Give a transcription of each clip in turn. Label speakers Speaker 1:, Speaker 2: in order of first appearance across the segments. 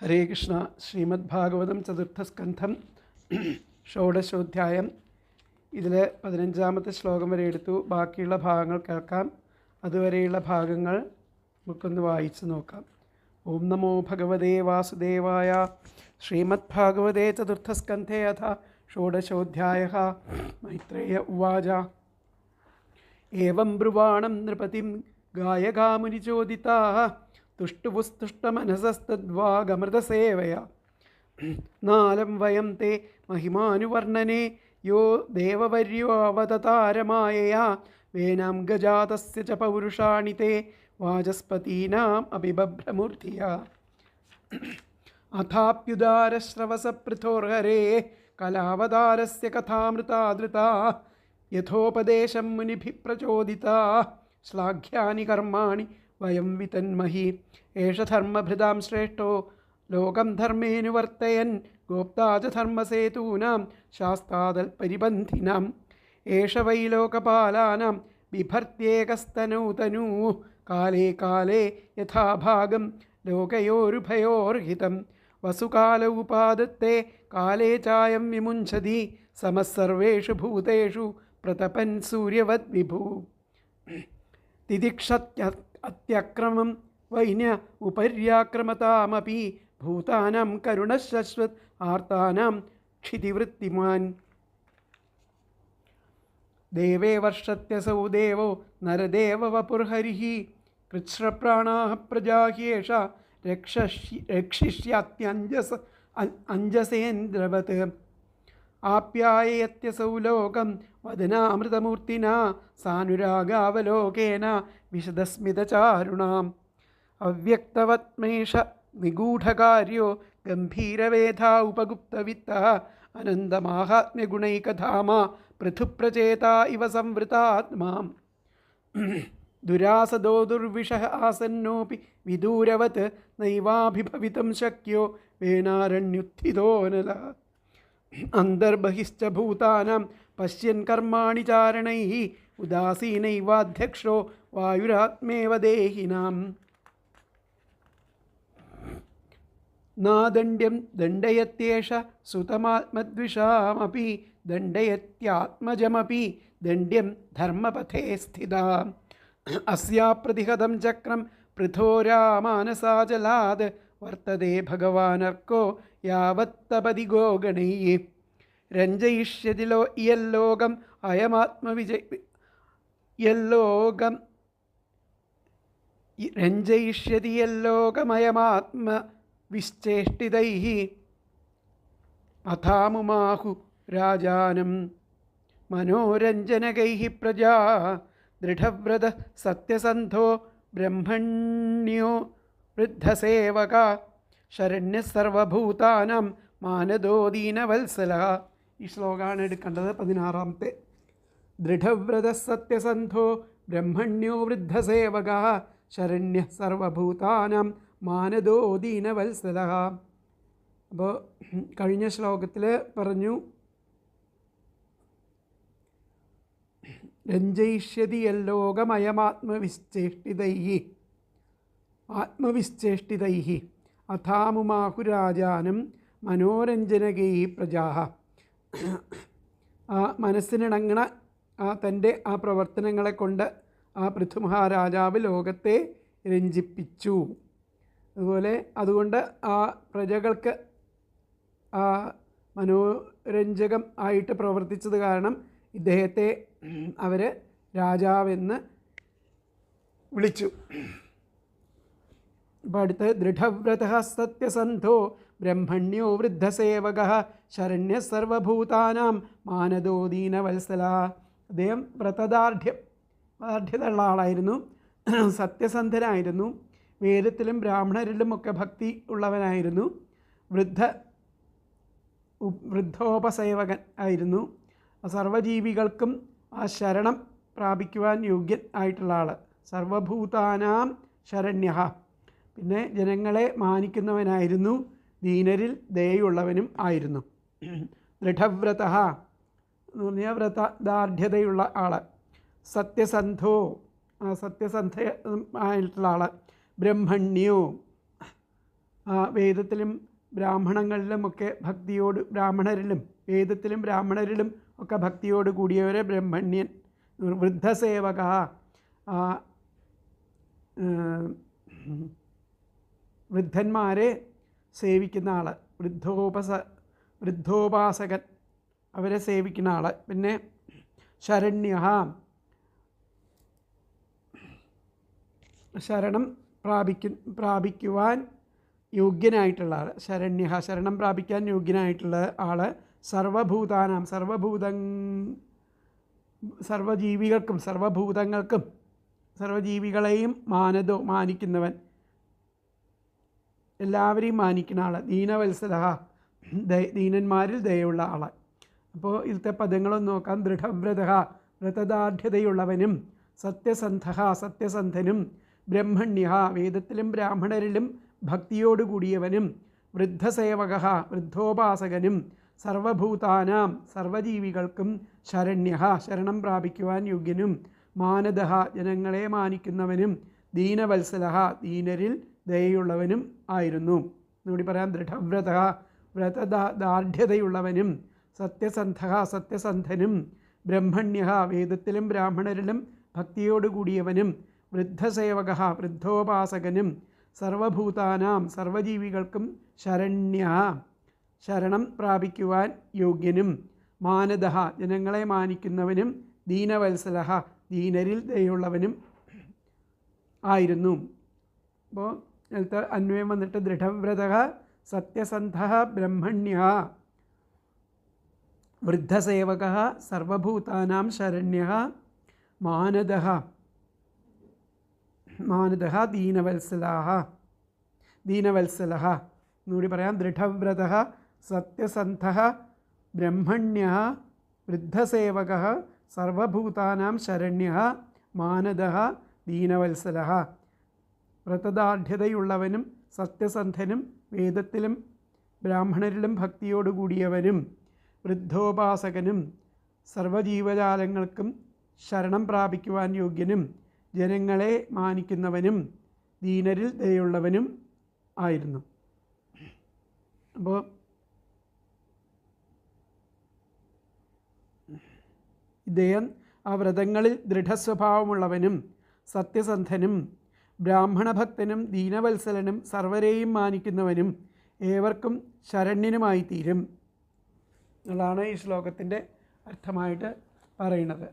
Speaker 1: ഹരേ കൃഷ്ണ. ശ്രീമദ് ഭാഗവതം ചതുർത്ഥസ്കന്ധം ഷോഡശോധ്യായം. ഇതിൽ 15-ാമത്തെ ശ്ലോകം വരെ എടുത്തു. ബാക്കിയുള്ള ഭാഗങ്ങൾ കേൾക്കാം. അതുവരെയുള്ള ഭാഗങ്ങൾ നമുക്കൊന്ന് വായിച്ചു നോക്കാം. ഓം നമോ ഭഗവതേ വാസുദേവായ. ശ്രീമദ് ഭാഗവതേ ചതുർത്ഥസ്കന്ധേ അഥ ഷോഡശോധ്യായഃ. മൈത്രേയ ഉവാച. ഏവം ബ്രുവാണം നൃപതിം ഗായകാമുനിചോദിതാഃ തുഷ്ടുപുസ്തുഷ്ടമനസസ്തദ്വാഗമൃതസേവയാ നാലം വയം തേ മഹിമാനുവർണ്ണനെ യോ ദേവവര്യോവതതാരമായയാ വേനാം ഗജാതസ്യ ച പൗരുഷാണി തേ വാചസ്പതീനാം അഭിബഭ്രമൂർധിയാ അഥാപ്യുദാരശ്രവസപൃഥോർഹരേ കലാവതാരസ്യ കഥാമൃതാദൃതാ യഥോപദേശം മുനിഭിഃ പ്രചോദിതാ ശ്ലാഘ്യാനി കർമാണി വയം വിതന്മഹി ഏഷ ധർമ്മഭൃതാം ശ്രേഷ്ഠോ ലോകം ധർമ്മേനുവർത്തയൻ ഗോപ്താ ച ധർമ്മസേതൂനാം ശാസ്താദൽപരിബന്ധിനാം ഏഷ വൈ ലോകപാലാനാം ബിഭർത്തേകസ്തനൂതനൂ കാലേ കാലേ യഥാഭാഗം ലോകയോരുഭയോർഹിതം വസുകാല ഉപാദത്തെ കാലേ ചായം വിമുഞ്ചതി സമസ്സർവേഷു ഭൂതേഷു പ്രതപൻ സൂര്യവത് വിഭൂ തിദിക്ഷത്യ അത്യക്രമം വൈന്യ ഉപര്യാക്രമതാമപി ഭൂതാനാം കരുണശശ്വത് ആർത്താനാം ക്ഷിതിവൃത്തിമാൻ ദേവേ വർഷത്യസൗ ദേവോ നരദേവ വപുർഹരിഃ കൃച്ഛ്രപ്രാണാഃ പ്രജാഹ്യേഷ രക്ഷിഷ്യാത്യഞ്ജസേന്ദ്രവത് ആപ്യായയത്യസൗ ലോകം വദനാമൃതമൂർത്തിനാ സാനുരാഗാവലോകേന വിശദസ്മിതചാരുണാം അവ്യക്തവത്മേഷ നിഗൂഢകാര്യോ ഗംഭീരവേധാ ഉപഗുപ്തവിത്തഃ അനന്തമാഹാത്മ്യഗുണൈകധാമാ പൃഥുപ്രചേതാ ഇവ സംവൃതാത്മാ ദുരാസദോ ദുർവിഷഃ ആസന്നോപി വിദൂരവത് നൈവാഭിഭവിതും ശക്യോ വേനാരണ്യുത്ഥിതോ നലഃ അന്തർബഹിശ്ച ഭൂതാനാം പശ്യൻ കർമാണി ചാരണൈഃ ഉദാസീനൈവാധ്യക്ഷോ വായുരാത്മേവ ദേഹിനാം നാദണ്ഡ്യം ദണ്ഡയത്യേഷ സുതമാത്മദ്വിഷാമപി ദണ്ഡയത്യാത്മജമപി ദണ്ഡ്യം ധർമ്മപഥേ സ്ഥിതാ അസ്യാ പ്രതിഹതം ചക്രം പൃഥോരാമാനസാജലാത് വർത്തതേ ഭഗവാനർക്കോ യാവത്തപതി ഗോഗണൈഃ രഞ്ജയിഷ്യതി യല്ലോകം രഞ്ജയിഷ്യതി യല്ലോകമയമാത്മവിശ്ചേഷ്ടിതൈഃ അഥാമുമാഹു രാജാനം മനോരഞ്ജനകൈഃ പ്രജാ ദൃഢവ്രത സത്യസന്ധോ ബ്രഹ്മണ്യോ വൃദ്ധസേവക ശരണ്യസർവഭൂതാനാം മാനദോ ദീനവത്സല. ഈ ശ്ലോകമാണ് എടുക്കേണ്ടത്. 16-ാമത്തെ. ദൃഢവ്രത സത്യസന്ധോ ബ്രഹ്മണ്യോ വൃദ്ധസേവക ശരണ്യ സർവഭൂതാനാം മാനദോ ദീനവത്സല. അപ്പോൾ കഴിഞ്ഞ ശ്ലോകത്തിൽ പറഞ്ഞു രഞ്ജയിഷ്യതി ആത്മവിശ്ചേഷ്ടിതൈഃ അഥാമുമാഹുരാജാനം മനോരഞ്ജനകൈഃ പ്രജാഃ. ആ മനസ്സിനിണങ്ങണ തൻ്റെ ആ പ്രവർത്തനങ്ങളെ കൊണ്ട് ആ പൃഥുമഹാരാജാവ് ലോകത്തെ രഞ്ജിപ്പിച്ചു. അതുകൊണ്ട് ആ പ്രജകൾക്ക് ആ മനോരഞ്ജകം ആയിട്ട് പ്രവർത്തിച്ചത് കാരണം ഇദ്ദേഹത്തെ അവർ രാജാവെന്ന് വിളിച്ചു. അപ്പോൾ അടുത്ത് ദൃഢവ്രതഃ സത്യസന്ധോ ബ്രഹ്മണ്യോ വൃദ്ധസേവകഃ ശരണ്യ സർവഭൂതാനാം മാനദോ ദീനവത്സല. അദ്ദേഹം വ്രതദാർഢ്യതയുള്ള ആളായിരുന്നു, സത്യസന്ധനായിരുന്നു, വേദത്തിലും ബ്രാഹ്മണരിലുമൊക്കെ ഭക്തി ഉള്ളവനായിരുന്നു, വൃദ്ധോപസേവകൻ ആയിരുന്നു, സർവജീവികൾക്കും ആ ശരണം പ്രാപിക്കുവാൻ യോഗ്യൻ ആയിട്ടുള്ള ആൾ, സർവഭൂതാനാം ശരണ്യഃ. പിന്നെ ജനങ്ങളെ മാനിക്കുന്നവനായിരുന്നു, ദീനരിൽ ദയുള്ളവനും ആയിരുന്നു. ദൃഢവ്രതഃ എന്ന് പറഞ്ഞാൽ വ്രതദാർഢ്യതയുള്ള ആൾ. സത്യസന്ധോ സത്യസന്ധ ആയിട്ടുള്ള ആൾ. ബ്രഹ്മണ്യോ വേദത്തിലും ബ്രാഹ്മണങ്ങളിലുമൊക്കെ ഭക്തിയോട് വേദത്തിലും ബ്രാഹ്മണരിലും ഒക്കെ ഭക്തിയോട് കൂടിയവരെ ബ്രഹ്മണ്യൻ. വൃദ്ധസേവക, വൃദ്ധന്മാരെ സേവിക്കുന്ന ആൾ, വൃദ്ധോപാസകൻ, അവരെ സേവിക്കുന്ന ആൾ. പിന്നെ ശരണ്യ, ശരണം പ്രാപിക്കുവാൻ യോഗ്യനായിട്ടുള്ള ആൾ. ശരണ്യ, ശരണം പ്രാപിക്കാൻ യോഗ്യനായിട്ടുള്ള ആൾ. സർവഭൂതാനാം, സർവജീവികൾക്കും സർവജീവികളെയും മാനിക്കുന്നവൻ, എല്ലാവരെയും മാനിക്കുന്ന ആൾ. ദീനവത്സല, ദീനന്മാരിൽ ദയുള്ള ആൾ. അപ്പോൾ ഇതിലത്തെ പദങ്ങളൊന്ന് നോക്കാം. ദൃഢവ്രത, വ്രതദാർഢ്യതയുള്ളവനും. സത്യസന്ധ, സത്യസന്ധനും. ബ്രഹ്മണ്യ, വേദത്തിലും ബ്രാഹ്മണരിലും ഭക്തിയോടുകൂടിയവനും. വൃദ്ധസേവക, വൃദ്ധോപാസകനും. സർവഭൂതാനാം, സർവജീവികൾക്കും. ശരണ്യ, ശരണം പ്രാപിക്കുവാൻ യോഗ്യനും. മാനദ, ജനങ്ങളെ മാനിക്കുന്നവനും. ദീനവത്സല, ദീനരിൽ ദയയുള്ളവനും ആയിരുന്നു. എന്നുകൂടി പറയാം. ദൃഢവ്രത, വ്രതദാർഢ്യതയുള്ളവനും. സത്യസന്ധ, സത്യസന്ധനും. ബ്രഹ്മണ്യ, വേദത്തിലും ബ്രാഹ്മണരിലും ഭക്തിയോടുകൂടിയവനും. വൃദ്ധസേവക, വൃദ്ധോപാസകനും. സർവഭൂതാനാം, സർവജീവികൾക്കും. ശരണ്യ, ശരണം പ്രാപിക്കുവാൻ യോഗ്യനും. മാനദ, ജനങ്ങളെ മാനിക്കുന്നവനും. ദീനവത്സല, ദീനരിൽ ദയുള്ളവനും ആയിരുന്നു. അപ്പോൾ അതിലത്തെ അന്വയം വന്നിട്ട് ദൃഢവ്രത, സത്യസന്ധ, ബ്രഹ്മണ്യ, വൃദ്ധസേവക, സർവഭൂതാനാം. ശരണ്യ, മാനദ, ദീനവത്സല. എന്നുകൂടി പറയാം. ദൃഢവ്രത, സത്യസന്ധ, ബ്രഹ്മണ്യ, വൃദ്ധസേവക, സർവഭൂതാനാം. ശരണ്യ, മാനദ, ദീനവത്സല. വ്രതദാർഢ്യതയുള്ളവനും, സത്യസന്ധനും. വേദത്തിലും ബ്രാഹ്മണരിലും ഭക്തിയോടുകൂടിയവനും. വൃദ്ധോപാസകനും. സർവജീവജാലങ്ങൾക്കും ശരണം പ്രാപിക്കുവാൻ യോഗ്യനും. ജനങ്ങളെ മാനിക്കുന്നവനും. ദീനരിൽ ദയുള്ളവനും ആയിരുന്നു. അപ്പോൾ ഇദ്ദേഹം ആ വ്രതങ്ങളിൽ ദൃഢസ്വഭാവമുള്ളവനും സത്യസന്ധനും ബ്രാഹ്മണഭക്തനും ദീനവത്സലനും സർവരെയും മാനിക്കുന്നവനും ഏവർക്കും ശരണ്യനുമായി തീരും എന്നുള്ളതാണ് ഈ ശ്ലോകത്തിൻ്റെ അർത്ഥമായിട്ട് പറയുന്നത്.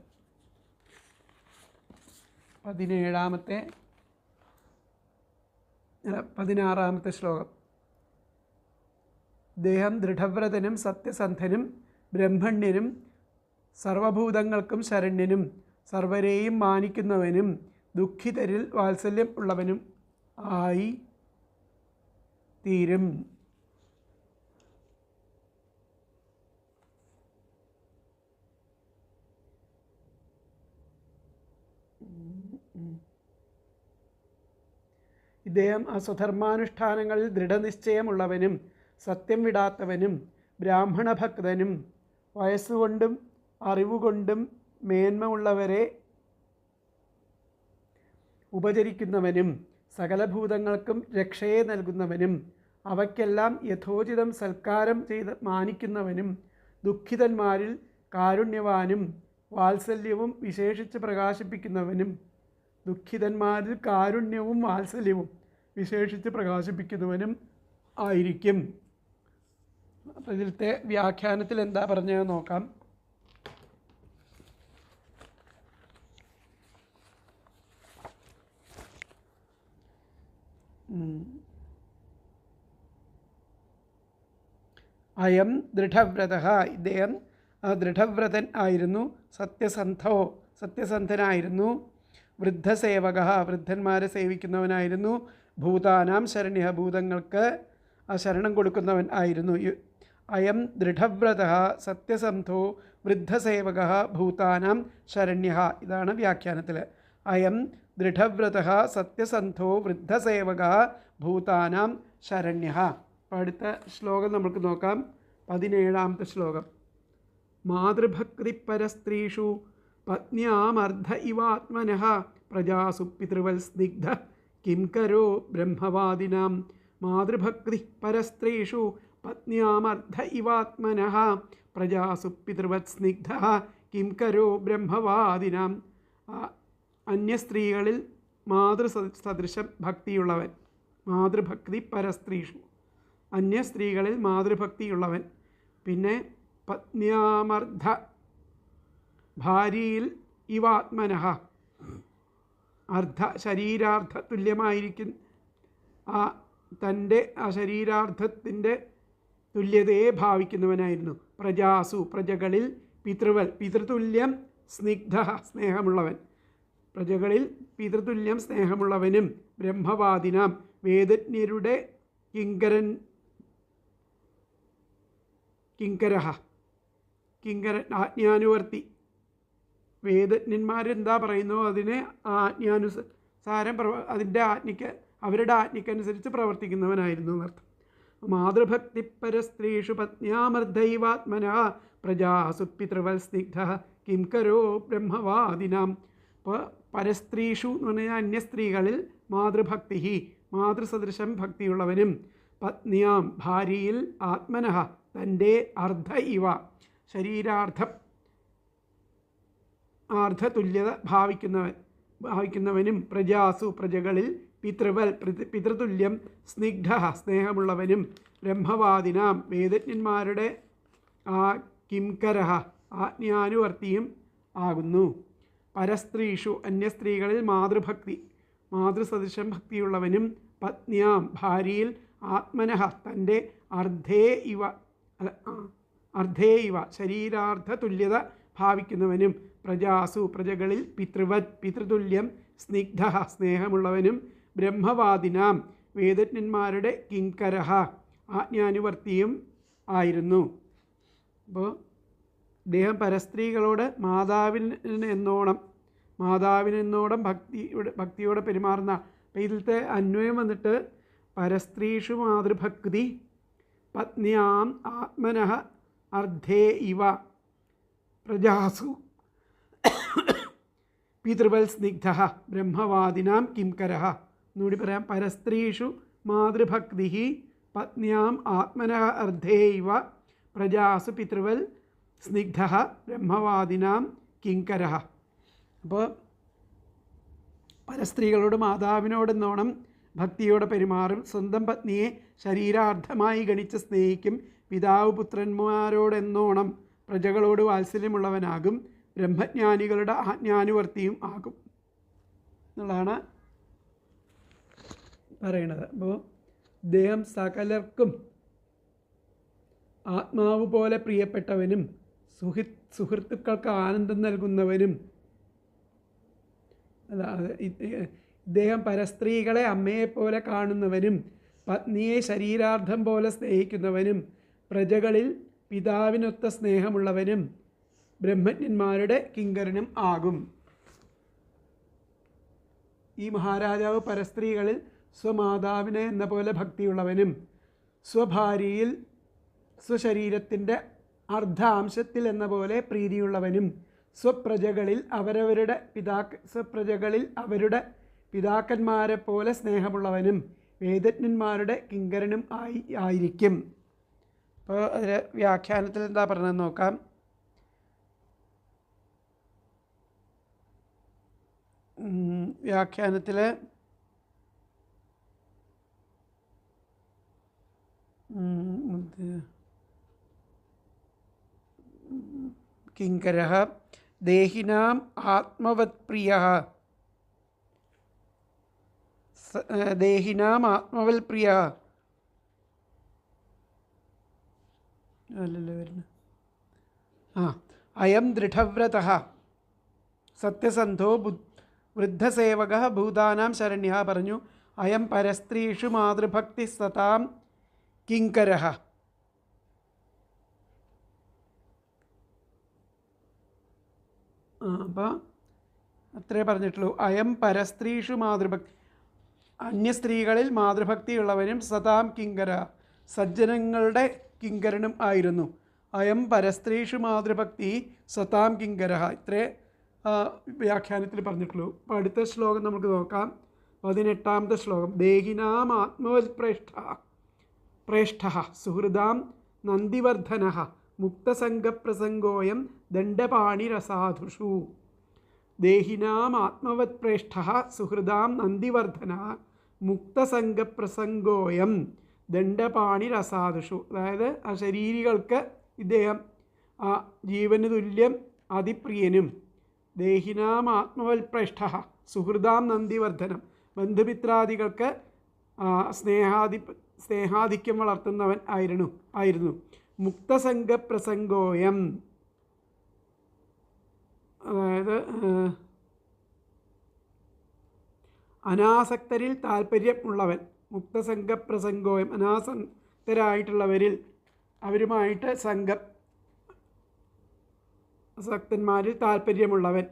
Speaker 1: 16-ാമത്തെ ശ്ലോകം. ദേഹം ദൃഢവ്രതനും സത്യസന്ധനും ബ്രഹ്മണ്യനും സർവഭൂതങ്ങൾക്കും ശരണ്യനും സർവരെയും മാനിക്കുന്നവനും ദുഃഖിതരിൽ വാത്സല്യം ഉള്ളവനും ആയി തീരും. ഇദ്ദേഹം സ്വധർമാനുഷ്ഠാനങ്ങളിൽ ദൃഢനിശ്ചയമുള്ളവനും സത്യം വിടാത്തവനും ബ്രാഹ്മണഭക്തനും വയസ്സുകൊണ്ടും അറിവുകൊണ്ടും മേന്മ ഉള്ളവരെ ഉപചരിക്കുന്നവനും സകലഭൂതങ്ങൾക്കും രക്ഷയെ നൽകുന്നവനും അവയ്ക്കെല്ലാം യഥോചിതം സൽക്കാരം ചെയ്ത് മാനിക്കുന്നവനും ദുഃഖിതന്മാരിൽ കാരുണ്യവാനും വാത്സല്യവും വിശേഷിച്ച് പ്രകാശിപ്പിക്കുന്നവനും ദുഃഖിതന്മാരിൽ കാരുണ്യവും വാത്സല്യവും വിശേഷിച്ച് പ്രകാശിപ്പിക്കുന്നവനും ആയിരിക്കും. അപ്പോൾ ഇതിലത്തെ വ്യാഖ്യാനത്തിൽ എന്താ പറഞ്ഞത് നോക്കാം. അയം ദൃഢവ്രത, ഇദ്ദേഹം ദൃഢവ്രതൻ ആയിരുന്നു. സത്യസന്ധനായിരുന്നു. വൃദ്ധസേവക, വൃദ്ധന്മാരെ സേവിക്കുന്നവനായിരുന്നു. ഭൂതാനാം ശരണ്യ, ഭൂതങ്ങൾക്ക് ശരണം കൊടുക്കുന്നവൻ ആയിരുന്നു. അയം ദൃഢവ്രത സത്യസന്ധോ വൃദ്ധസേവക ഭൂതാനാം ശരണ്യ. ഇതാണ് വ്യാഖ്യാനത്തിൽ. അയം ദൃഢവ്രത സത്യസന്ധോ വൃദ്ധസേവക ഭൂതാനാം ശരണ്യ. അപ്പോൾ അടുത്ത ശ്ലോകം നമുക്ക് നോക്കാം. 17-ാമത്തെ ശ്ലോകം. മാതൃഭക്തിപരസ്ത്രീഷു പത്ന്യാമർദ്ധ ഇവാത്മനഃ പ്രജാസു പിതൃവൽ സ്നിഗ്ധ കിം കരോ ബ്രഹ്മവാദിനാം മാതൃഭക്തി പരസ്ത്രീഷു പത്ന്യാമർദ്ധ ഇവാത്മനഃ പ്രജാസു പിതൃവത് സ്നിഗ്ധ കിം കരോ ബ്രഹ്മവാദിനാം. അന്യസ്ത്രീകളിൽ മാതൃസദൃശം ഭക്തിയുള്ളവൻ. മാതൃഭക്തി പരസ്ത്രീഷു, അന്യസ്ത്രീകളിൽ മാതൃഭക്തിയുള്ളവൻ. പിന്നെ പത്ന്യാമർദ്ധ, ഭാര്യയിൽ ഇവാത്മനഃ, അർദ്ധ ശരീരാർദ്ധ തുല്യമായിരിക്കും തൻ്റെ ആ ശരീരാർദ്ധത്തിൻ്റെ തുല്യതയെ ഭാവിക്കുന്നവനായിരുന്നു. പ്രജാസു, പ്രജകളിൽ പിതൃവൽ, പിതൃതുല്യം സ്നിഗ്ധ, സ്നേഹമുള്ളവൻ. പ്രജകളിൽ പിതൃതുല്യം സ്നേഹമുള്ളവനും ബ്രഹ്മവാദിനാം, വേദജ്ഞരുടെ കിങ്കരൻ ആജ്ഞാനുവർത്തി. വേദജ്ഞന്മാരെന്താ പറയുന്നോ അതിനെ ആജ്ഞാനുസാരം അതിൻ്റെ അവരുടെ ആജ്ഞയ്ക്കനുസരിച്ച് പ്രവർത്തിക്കുന്നവനായിരുന്നു എന്നർത്ഥം. മാതൃഭക്തി പരസ്ത്രീഷു പത്ന്യാമർദ്ധൈവാത്മനഃ പ്രജാസു പിതൃവൽ സ്നിഗ്ധ കിം കരോ ബ്രഹ്മവാദിനാം. അപ്പോൾ പരസ്ത്രീഷു എന്ന് പറഞ്ഞാൽ അന്യസ്ത്രീകളിൽ മാതൃഭക്തി, മാതൃസദൃശം ഭക്തിയുള്ളവനും പത്നിയാം, ഭാര്യയിൽ ആത്മനഃ, തൻ്റെ അർദ്ധ ഇവ, ആർദ്ധതുല്യത ഭാവിക്കുന്നവനും പ്രജാസു, പ്രജകളിൽ പിതൃവൽ, പിതൃതുല്യം സ്നിഗ്ധ, സ്നേഹമുള്ളവനും ബ്രഹ്മവാദിനാം, വേദജ്ഞന്മാരുടെ കിംകരഃ, ആജ്ഞാനുവർത്തിയും ആകുന്നു. പരസ്ത്രീഷു, അന്യസ്ത്രീകളിൽ മാതൃഭക്തി, മാതൃസദൃശം ഭക്തിയുള്ളവനും പത്നിയാം, ഭാര്യയിൽ ആത്മനഃ, തൻ്റെ അർദ്ധേ ഇവ ശരീരാർദ്ധ തുല്യത ഭാവിക്കുന്നവനും പ്രജാസു, പ്രജകളിൽ പിതൃവത്, പിതൃതുല്യം സ്നിഗ്ധ, സ്നേഹമുള്ളവനും ബ്രഹ്മവാദിനാം, വേദജ്ഞന്മാരുടെ കിങ്കരഃ, ആജ്ഞാനുവർത്തിയും ആയിരുന്നു. അപ്പോൾ അദ്ദേഹം പരസ്ത്രീകളോട് മാതാവിനെന്നോണം ഭക്തിയോടെ പെരുമാറുന്ന. അപ്പോൾ ഇതിലത്തെ അന്വയം വന്നിട്ട് പരസ്ത്രീഷു മാതൃഭക്തി പത്ന്യാം ആത്മനഃ അർദ്ധേ ഇവ പ്രജാസു പിതൃവൽ സ്നിഗ്ധ ബ്രഹ്മവാദിനാം കിംകരഃ. എന്നുകൂടി പറയാം. പരസ്ത്രീഷു മാതൃഭക്തി പത്ന്യാം ആത്മനഃ അർദ്ധേ ഇവ പ്രജാസു പിതൃവൽ സ്നിഗ്ധ ബ്രഹ്മവാദിനാം കിങ്കരഃ. അപ്പോൾ പരസ്ത്രീകളോട് മാതാവിനോടെന്നോണം ഭക്തിയോടെ പെരുമാറും. സ്വന്തം പത്നിയെ ശരീരാർദ്ധമായി ഗണിച്ച് സ്നേഹിക്കും. പിതാവ് പുത്രന്മാരോടെന്നോണം പ്രജകളോട് വാത്സല്യമുള്ളവനാകും. ബ്രഹ്മജ്ഞാനികളുടെ ആജ്ഞാനുവർത്തിയും ആകും എന്നുള്ളതാണ് പറയണത്. അപ്പോൾ അദ്ദേഹം സകലർക്കും ആത്മാവ് പോലെ പ്രിയപ്പെട്ടവനും സുഹൃത്തുക്കൾക്ക് ആനന്ദം നൽകുന്നവനും. ഇദ്ദേഹം പരസ്ത്രീകളെ അമ്മയെപ്പോലെ കാണുന്നവനും പത്നിയെ ശരീരാർദ്ധം പോലെ സ്നേഹിക്കുന്നവനും പ്രജകളിൽ പിതാവിനൊത്ത സ്നേഹമുള്ളവനും ബ്രഹ്മജ്ഞന്മാരുടെ കിങ്കരനും ആകും. ഈ മഹാരാജാവ് പരസ്ത്രീകളിൽ സ്വമാതാവിനെ എന്ന പോലെ ഭക്തിയുള്ളവനും സ്വഭാര്യയിൽ സ്വശരീരത്തിൻ്റെ അർദ്ധാംശത്തിൽ എന്ന പോലെ പ്രീതിയുള്ളവനും സ്വപ്രജകളിൽ അവരുടെ പിതാക്കന്മാരെ പോലെ സ്നേഹമുള്ളവനും വേദജ്ഞന്മാരുടെ കിങ്കരനും ആയിരിക്കും. അപ്പോൾ അതിൽ വ്യാഖ്യാനത്തിൽ എന്താ പറഞ്ഞതെന്ന് നോക്കാം. വ്യാഖ്യാനത്തിൽ കിങ്കരഃ ദേഹിനാം ആത്മവത്പ്രിയഃ, ദേഹിനാം ആത്മവൽപ്രിയഃ അല്ലല്ലോ വരുന്നത്. അയം ദൃഢവ്രതഃ സത്യസന്ധോ വൃദ്ധസേവകഃ ഭൂതാനാം ശരണ്യഃ പറഞ്ഞു. അയം പരസ്ത്രീഷു മാതൃഭക്തി സതാം കിങ്കരഃ. അപ്പോൾ അത്രേ പറഞ്ഞിട്ടുള്ളൂ. അയം പരസ്ത്രീഷു മാതൃഭക്തി, അന്യസ്ത്രീകളിൽ മാതൃഭക്തിയുള്ളവനും സതാം കിങ്കര, സജ്ജനങ്ങളുടെ കിങ്കരനും ആയിരുന്നു. അയം പരസ്ത്രീഷു മാതൃഭക്തി സതാം കിങ്കര. ഇത്രേ വ്യാഖ്യാനത്തിൽ പറഞ്ഞിട്ടുള്ളൂ. അപ്പോൾ അടുത്ത ശ്ലോകം നമുക്ക് നോക്കാം. 18ാമത്തെ ശ്ലോകം. ദേഹിനാം പ്രേഷ്ഠ സുഹൃദാം നന്ദിവർദ്ധന മുക്തസംഗപ്രസംഗോയം ദണ്ഡപാണിരസാധുഷു. ദേഹിനാം പ്രേഷ്ഠ സുഹൃദാം നന്ദിവർദ്ധന മുക്തസംഗപ്രസംഗോയം ദണ്ഡപാണിരസാധുഷു. അതായത് ആ ശരീരികൾക്ക് ഇദ്ദേഹം ആ ജീവന് തുല്യം അതിപ്രിയനും. ദേഹിനാം പ്രേഷ്ഠ സുഹൃദാം നന്ദിവർദ്ധനം ബന്ധുമിത്രാദികൾക്ക് സ്നേഹാധിക്യം വളർത്തുന്നവൻ ആയിരുന്നു. മുക്തസംഗപ്രസംഗോയം അതായത് അനാസക്തരിൽ താല്പര്യമുള്ളവൻ. മുക്തസംഗപ്രസംഗോയം അനാസക്തരായിട്ടുള്ളവരിൽ അവരുമായിട്ട് സക്തന്മാരിൽ താല്പര്യമുള്ളവൻ.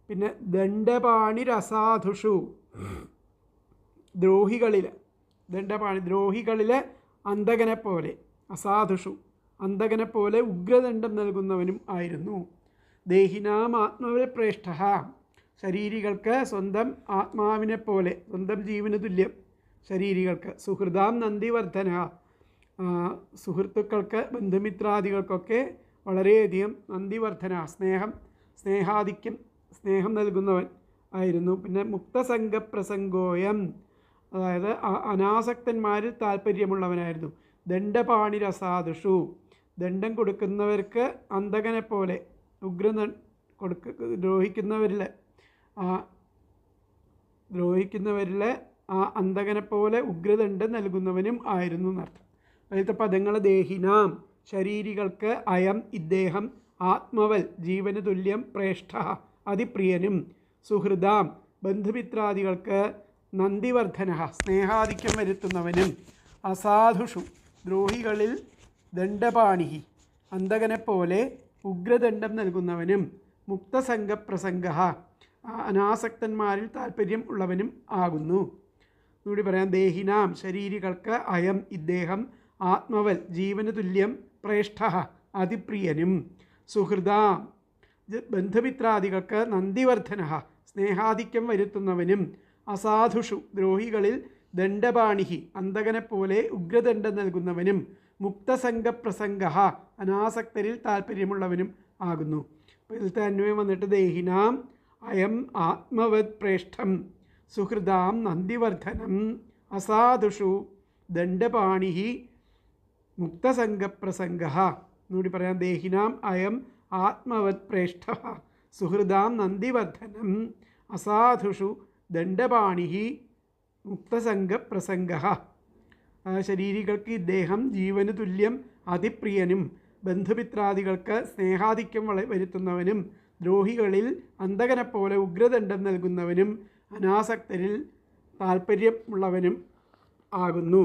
Speaker 1: പിന്നെ ദണ്ഡപാണിരസാധുഷു ദ്രോഹികളിലെ അന്തകനെ പോലെ, അസാധുഷു അന്തകനെ പോലെ ഉഗ്രദണ്ഡം നൽകുന്നവനും ആയിരുന്നു. ദേഹിനാം പ്രേഷ്ഠ ശരീരികൾക്ക് സ്വന്തം ആത്മാവിനെ പോലെ, സ്വന്തം ജീവന് തുല്യം ശരീരികൾക്ക്. സുഹൃദാം നന്ദിവർദ്ധന സുഹൃത്തുക്കൾക്ക് ബന്ധുമിത്രാദികൾക്കൊക്കെ വളരെയധികം നന്ദിവർദ്ധന സ്നേഹം നൽകുന്നവൻ ആയിരുന്നു. പിന്നെ മുക്തസംഗപ്രസംഗോയം അതായത് അനാസക്തന്മാരിൽ താല്പര്യമുള്ളവനായിരുന്നു. ദണ്ഡപാണിരസാധുഷു ദണ്ഡം കൊടുക്കുന്നവർക്ക് അന്തകനെ പോലെ ദ്രോഹിക്കുന്നവരിലെ ആ അന്തകനെ പോലെ ഉഗ്രദണ്ഡം നൽകുന്നവനും ആയിരുന്നു എന്നർത്ഥം. അതിലത്തെ പദങ്ങൾ ദേഹിനാം ശരീരികൾക്ക്, അയം ഇദ്ദേഹം, ആത്മവൽ ജീവന് തുല്യം, പ്രേഷ്ഠ അതിപ്രിയനും, സുഹൃദാം ബന്ധുമിത്രാദികൾക്ക്, നന്ദിവർദ്ധന സ്നേഹാധിക്യം വരുത്തുന്നവനും, അസാധുഷു ദ്രോഹികളിൽ, ദണ്ഡപാണി അന്തകനെപ്പോലെ ഉഗ്രദണ്ഡം നൽകുന്നവനും, മുക്തസംഗപ്രസംഗ അനാസക്തന്മാരിൽ താല്പര്യം ഉള്ളവനും ആകുന്നു. കൂടി പറയാം. ദേഹിനാം ശരീരികൾക്ക്, അയം ഇദ്ദേഹം, ആത്മവൽ ജീവന് തുല്യം, പ്രേഷ്ഠ അതിപ്രിയനും, സുഹൃദാം ബന്ധുമിത്രാദികൾക്ക്, നന്ദിവർദ്ധന സ്നേഹാധിക്യം വരുത്തുന്നവനും, അസാധുഷു ദ്രോഹികളിൽ, ദണ്ഡപാണി അന്തകനെപ്പോലെ ഉഗ്രദണ്ഡം നൽകുന്നവനും, മുക്തസംഗപ്രസംഗ അനാസക്തരിൽ താല്പര്യമുള്ളവനും ആകുന്നു. അപ്പോൾ ഇതിലത്തെ അന്വയം വന്നിട്ട് ദേഹിനാം അയം ആത്മവത് പ്രേഷ്ഠം സുഹൃദാം നന്ദിവർദ്ധനം അസാധുഷു ദണ്ഡപാണി മുക്തസംഗപ്രസംഗ. എന്നുകൂടി പറയാം. ദേഹിനാം അയം ആത്മവത് പ്രേഷ്ഠ സുഹൃദാം നന്ദിവർദ്ധനം അസാധുഷു ദണ്ഡപാണി മുക്തസംഗപ്രസംഗ. ശരീരികൾക്ക് ഇദ്ദേഹം ജീവന് തുല്യം അതിപ്രിയനും, ബന്ധുമിത്രാദികൾക്ക് സ്നേഹാധിക്യം വരുത്തുന്നവനും, ദ്രോഹികളിൽ അന്തകനെപ്പോലെ ഉഗ്രദണ്ഡം നൽകുന്നവനും, അനാസക്തരിൽ താല്പര്യമുള്ളവനും ആകുന്നു.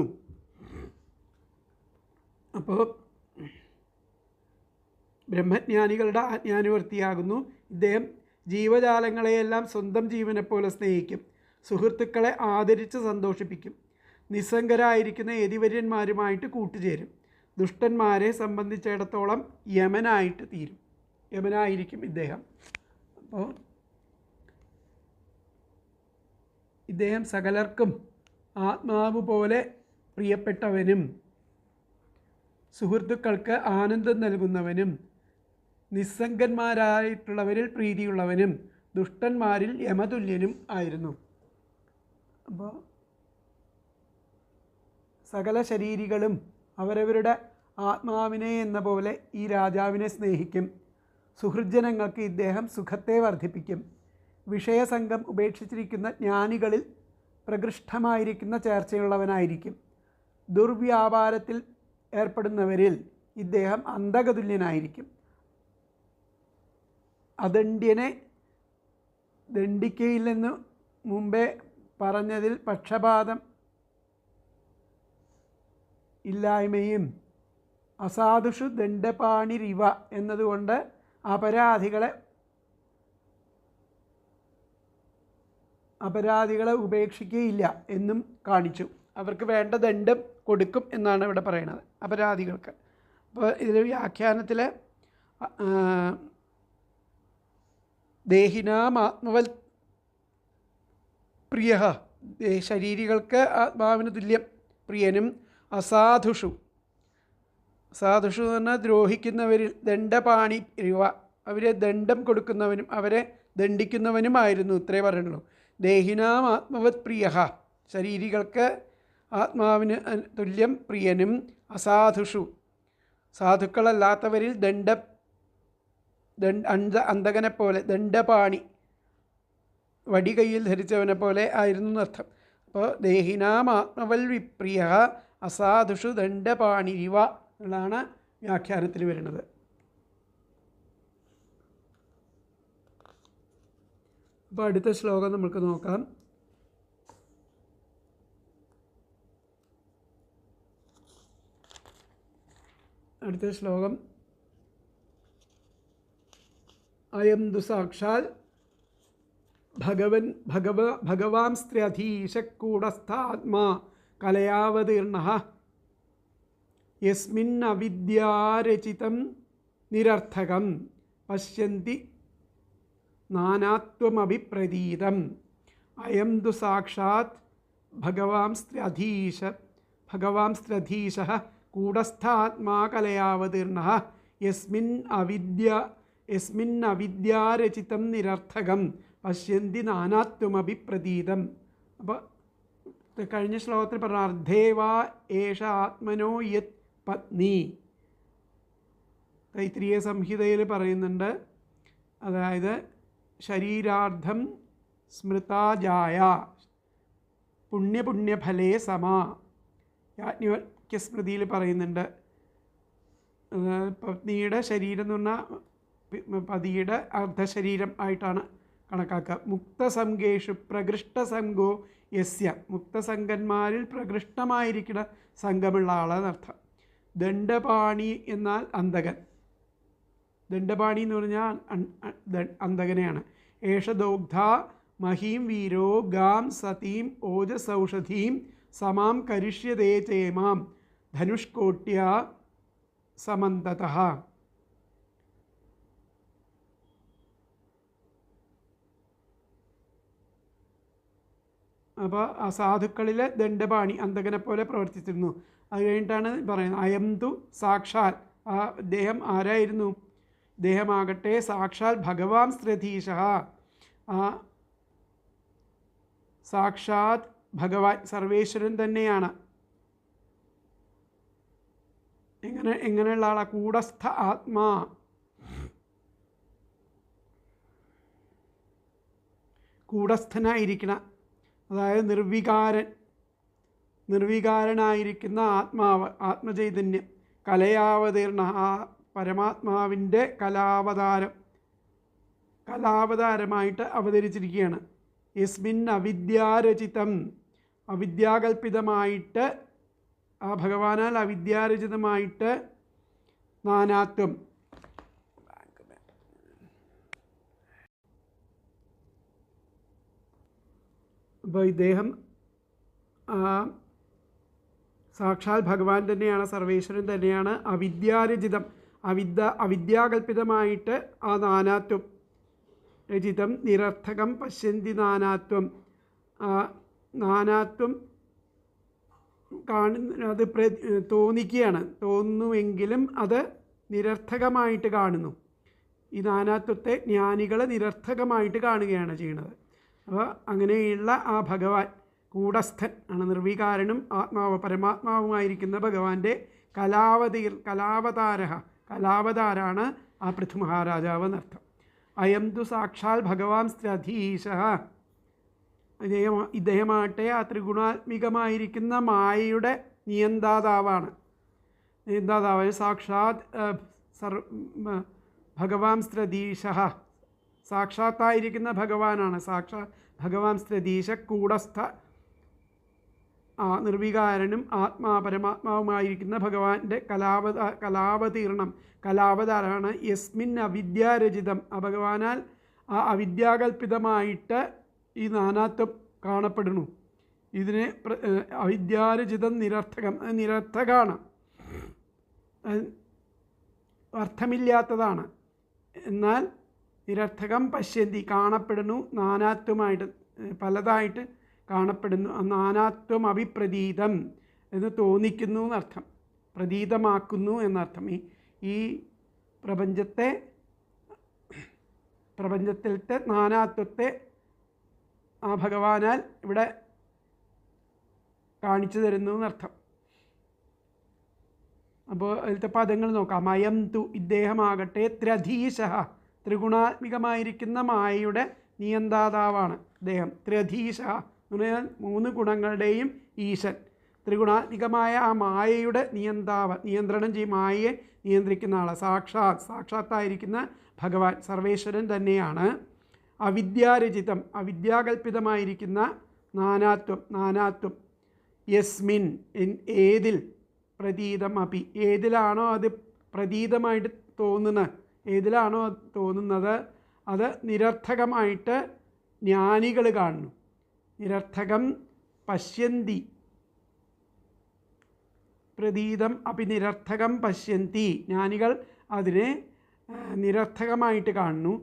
Speaker 1: അപ്പോൾ ബ്രഹ്മജ്ഞാനികളുടെ ആജ്ഞാനുവർത്തിയാകുന്നു ഇദ്ദേഹം. ജീവജാലങ്ങളെയെല്ലാം സ്വന്തം ജീവനെപ്പോലെ സ്നേഹിക്കും, സുഹൃത്തുക്കളെ ആദരിച്ച് സന്തോഷിപ്പിക്കും, നിസ്സംഗരായിരിക്കുന്ന യതിവര്യന്മാരുമായിട്ട് കൂട്ടുചേരും, ദുഷ്ടന്മാരെ സംബന്ധിച്ചിടത്തോളം യമനായിരിക്കും ഇദ്ദേഹം. അപ്പോൾ ഇദ്ദേഹം സകലർക്കും ആത്മാവ് പോലെ പ്രിയപ്പെട്ടവനും, സുഹൃത്തുക്കൾക്ക് ആനന്ദം നൽകുന്നവനും, നിസ്സംഗന്മാരായിട്ടുള്ളവരിൽ പ്രീതിയുള്ളവനും, ദുഷ്ടന്മാരിൽ യമതുല്യനും ആയിരുന്നു. അപ്പോൾ സകല ശരീരികളും അവരവരുടെ ആത്മാവിനെ എന്ന പോലെ ഈ രാജാവിനെ സ്നേഹിക്കും. സുഹൃജ്ജനങ്ങൾക്ക് ഇദ്ദേഹം സുഖത്തെ വർദ്ധിപ്പിക്കും. വിഷയസംഘം ഉപേക്ഷിച്ചിരിക്കുന്ന ജ്ഞാനികളിൽ പ്രകൃഷ്ടമായിരിക്കുന്ന ചേർച്ചയുള്ളവനായിരിക്കും. ദുർവ്യാപാരത്തിൽ ഏർപ്പെടുന്നവരിൽ ഇദ്ദേഹം അന്തകതുല്യനായിരിക്കും. അദണ്ഡ്യനെ ദണ്ഡിക്കയില്ലെന്ന് മുമ്പേ പറഞ്ഞതിൽ പക്ഷപാതം ഇല്ലായ്മയും, അസാധുഷു ദണ്ഡപാണിരിവ എന്നതുകൊണ്ട് അപരാധികളെ ഉപേക്ഷിക്കുകയില്ല എന്നും കാണിച്ചു. അവർക്ക് വേണ്ട ദണ്ഡം കൊടുക്കും എന്നാണ് ഇവിടെ പറയുന്നത്, അപരാധികൾക്ക്. അപ്പോൾ ഇതിൽ വ്യാഖ്യാനത്തിൽ ദേഹിനാം ആത്മവൽ പ്രിയ ശരീരികൾക്ക് ആത്മാവിന് തുല്യം പ്രിയനും അസാധുഷു സാധുഷു എന്ന് പറഞ്ഞാൽ ദ്രോഹിക്കുന്നവരിൽ ദണ്ഡപാണി ഇവ അവരെ ദണ്ഡം കൊടുക്കുന്നവനും അവരെ ദണ്ഡിക്കുന്നവനുമായിരുന്നു. ഇത്രേ പറയുള്ളൂ. ദേഹിനാം ആത്മവത് പ്രിയ ശരീരികൾക്ക് ആത്മാവിന് തുല്യം പ്രിയനും അസാധുഷു സാധുക്കളല്ലാത്തവരിൽ അന്തകനെ പോലെ ദണ്ഡപാണി വടി കയ്യിൽ ധരിച്ചവനെ പോലെ ആയിരുന്നു എന്നർത്ഥം. അപ്പോൾ ദേഹിനാം ആത്മവൽ വിപ്രിയ അസാധുഷു ദണ്ഡപാണിരിവ എന്നാണ് വ്യാഖ്യാനത്തിൽ വരുന്നത്. അപ്പോൾ അടുത്ത ശ്ലോകം നമുക്ക് നോക്കാം. അടുത്ത ശ്ലോകം അയം തു സാക്ഷാൽ ഭഗവാംസ്ത്ര്യധീശക്കൂടസ്ഥാത്മാ കലയാവതീർണഃ യസ്മിന്നവിദ്യാരചിതം നിരർത്ഥകം പശ്യന്തി നാനാത്വമഭിപ്രതീതം. അയം തു സാക്ഷാത് ഭഗവാംസ്ത്ര്യധീശഃ കൂടസ്ഥാത്മാ കലയാവതീർണഃ യസ്മിന്നവിദ്യാരചിതം നിരർത്ഥകം പശ്യന്തി നാനാത്വമഭിപ്രതീതം. അപ്പോൾ കഴിഞ്ഞ ശ്ലോകത്തിൽ പറഞ്ഞ അർദ്ധേവാ ഏഷ ആത്മനോ യത് പത്നി തൈത്രീയ സംഹിതയിൽ പറയുന്നുണ്ട്. അതായത് ശരീരാർദ്ധം സ്മൃതാജായ പുണ്യപുണ്യഫലേ സമാ യാജ്ഞവൽക്യസ്മൃതിയിൽ പറയുന്നുണ്ട്. പത്നിയുടെ ശരീരം എന്ന് പറഞ്ഞാൽ പതിയുടെ അർദ്ധശരീരം ആയിട്ടാണ് കണക്കാക്കുക. മുക്തസംഗേഷു പ്രകൃഷ്ടസംഗോ യസ്യ മുക്തസംഗന്മാരിൽ പ്രകൃഷ്ടമായിരിക്കുന്ന സംഘമുള്ള ആളെന്നർത്ഥം. ദണ്ഡപാണി എന്നാൽ അന്തകൻ. ദണ്ഡപാണി എന്ന് പറഞ്ഞാൽ അന്തകനെയാണ്. ഏഷദോഗ്ധ മഹീം വീരോ ഗാം സതീം ഓജസൗഷധീം സമാം കരിഷ്യതേ ചേമാം ധനുഷ്കോട്യ സമന്തതഃ. അപ്പോൾ ആ സാധുക്കളിലെ ദണ്ഡപാണി അന്തകനെ പോലെ പ്രവർത്തിച്ചിരുന്നു. അത് കഴിഞ്ഞിട്ടാണ് പറയുന്നത് അയം തു സാക്ഷാൽ. ആ അദ്ദേഹം ആരായിരുന്നു? ഇദ്ദേഹമാകട്ടെ സാക്ഷാൽ ഭഗവാൻ സ്ത്രധീശഃ സാക്ഷാത് ഭഗവാൻ സർവേശ്വരൻ തന്നെയാണ്. എങ്ങനെയുള്ള ആളാ? കൂടസ്ഥ ആത്മാ കൂടസ്ഥനായിരിക്കണ, അതായത് നിർവികാരനായിരിക്കുന്ന ആത്മാവ് ആത്മചൈതന്യം കലയാവതീർണ ആ പരമാത്മാവിൻ്റെ കലാവതാരമായിട്ട് അവതരിച്ചിരിക്കുകയാണ്. യസ്മിൻ അവിദ്യാരചിതം അവിദ്യാകൽപിതമായിട്ട് ആ ഭഗവാനാൽ അവിദ്യാരചിതമായിട്ട് നാനാത്വം അപ്പോൾ ഇദ്ദേഹം സാക്ഷാൽ ഭഗവാൻ തന്നെയാണ്, സർവേശ്വരൻ തന്നെയാണ്. അവിദ്യാരചിതം അവിദ്യാകൽപിതമായിട്ട് ആ നാനാത്വം രചിതം നിരർത്ഥകം പശ്യന്തി നാനാത്വം നാനാത്വം അത് തോന്നുന്നുവെങ്കിലും അത് നിരർത്ഥകമായിട്ട് കാണുന്നു. ഈ നാനാത്വത്തെ ജ്ഞാനികൾ നിരർത്ഥകമായിട്ട് കാണുകയാണ് ചെയ്യുന്നത്. അപ്പോൾ അങ്ങനെയുള്ള ആ ഭഗവാൻ കൂടസ്ഥൻ ആണ്, നിർവികാരനും പരമാത്മാവുമായിരിക്കുന്ന ഭഗവാന്റെ കലാവതാരാണ് ആ പൃഥു മഹാരാജാവ് എന്നർത്ഥം. അയം തു സാക്ഷാൽ ഭഗവാൻ സ്ത്രധീശഃ ഇദ്ദേഹമാകട്ടെ ആ ത്രിഗുണാത്മികമായിരിക്കുന്ന മായയുടെ നിയന്താതാവാണ്. സാക്ഷാത് ഭഗവാൻ സ്ത്രധീശഃ സാക്ഷാത്തായിരിക്കുന്ന ഭഗവാനാണ്. സാക്ഷാത് ഭഗവാൻ സ്ത്രധീശ കൂടസ്ഥ നിർവികാരനും പരമാത്മാവുമായിരിക്കുന്ന ഭഗവാന്റെ കലാവതാരാണ്. യസ്മിൻ അവിദ്യാരചിതം ആ ഭഗവാനാൽ ആ അവിദ്യാകൽപിതമായിട്ട് ഈ നാനാത്വം കാണപ്പെടുന്നു. ഇതിനെ അവിദ്യാരചിതം നിരർത്ഥകം, നിരർത്ഥകാണ്, അർത്ഥമില്ലാത്തതാണ്. എന്നാൽ നിരർത്ഥകം പശ്യന്തി കാണപ്പെടുന്നു, നാനാത്വമായിട്ട് പലതായിട്ട് കാണപ്പെടുന്നു. നാനാത്വം അഭിപ്രതീതം എന്ന് തോന്നിക്കുന്നു എന്നർത്ഥം, പ്രതീതമാക്കുന്നു എന്നർത്ഥം. ഈ പ്രപഞ്ചത്തിലത്തെ നാനാത്വത്തെ ആ ഭഗവാനാൽ ഇവിടെ കാണിച്ചു തരുന്നു എന്നർത്ഥം. അപ്പോൾ അതിലത്തെ പദങ്ങൾ നോക്കാം. അയം തു ഇദ്ദേഹമാകട്ടെ ത്രധീശ, ത്രിഗുണാത്മികമായിരിക്കുന്ന മായയുടെ നിയന്താതാവാണ് അദ്ദേഹം. ത്രധീശ എന്ന് പറഞ്ഞാൽ 3 ഗുണങ്ങളുടെയും ഈശൻ, ത്രിഗുണാത്മികമായ ആ മായയുടെ നിയന്ത്രണം ചെയ്യും, മായയെ നിയന്ത്രിക്കുന്ന ആൾ, സാക്ഷാത്തായിരിക്കുന്ന ഭഗവാൻ സർവേശ്വരൻ തന്നെയാണ്. അവിദ്യാരചിതം, അവിദ്യാകൽപിതമായിരിക്കുന്ന നാനാത്വം യസ്മിൻ, ഏതിൽ, പ്രതീതം അപി, ഏതിലാണോ അത് പ്രതീതമായിട്ട് തോന്നുന്നത്, ഏതിലാണോ തോന്നുന്നത് അത് നിരർത്ഥകമായിട്ട് ജ്ഞാനികൾ കാണുന്നു. നിരർത്ഥകം പശ്യന്തി, പ്രതീതം അപി നിരർത്ഥകം പശ്യന്തി, ജ്ഞാനികൾ അതിനെ നിരർത്ഥകമായിട്ട് കാണുന്നു.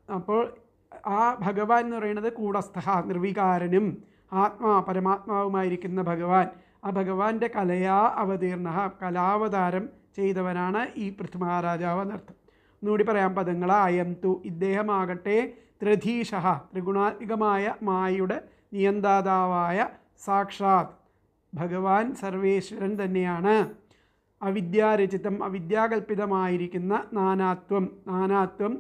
Speaker 1: അപ്പോൾ ആ ഭഗവാൻ എന്ന് പറയുന്നത് കൂടസ്ഥ, നിർവികാരനും പരമാത്മാവുമായിരിക്കുന്ന ഭഗവാൻ, ആ ഭഗവാന്റെ കലയാ അവതീർണ, കലാവതാരം ചെയ്തവനാണ് ഈ പൃഥ്വിമഹാരാജാവ് എന്നർത്ഥം. ഒന്നുകൂടി പറയാം പദങ്ങൾ. അയം തു ഇദ്ദേഹമാകട്ടെ ത്രധീശ, ത്രിഗുണാത്മികമായ മായയുടെ നിയന്താതാവായ സാക്ഷാത് ഭഗവാൻ സർവേശ്വരൻ തന്നെയാണ്. അവിദ്യാരചിതം, അവിദ്യാകൽപിതമായിരിക്കുന്ന നാനാത്വം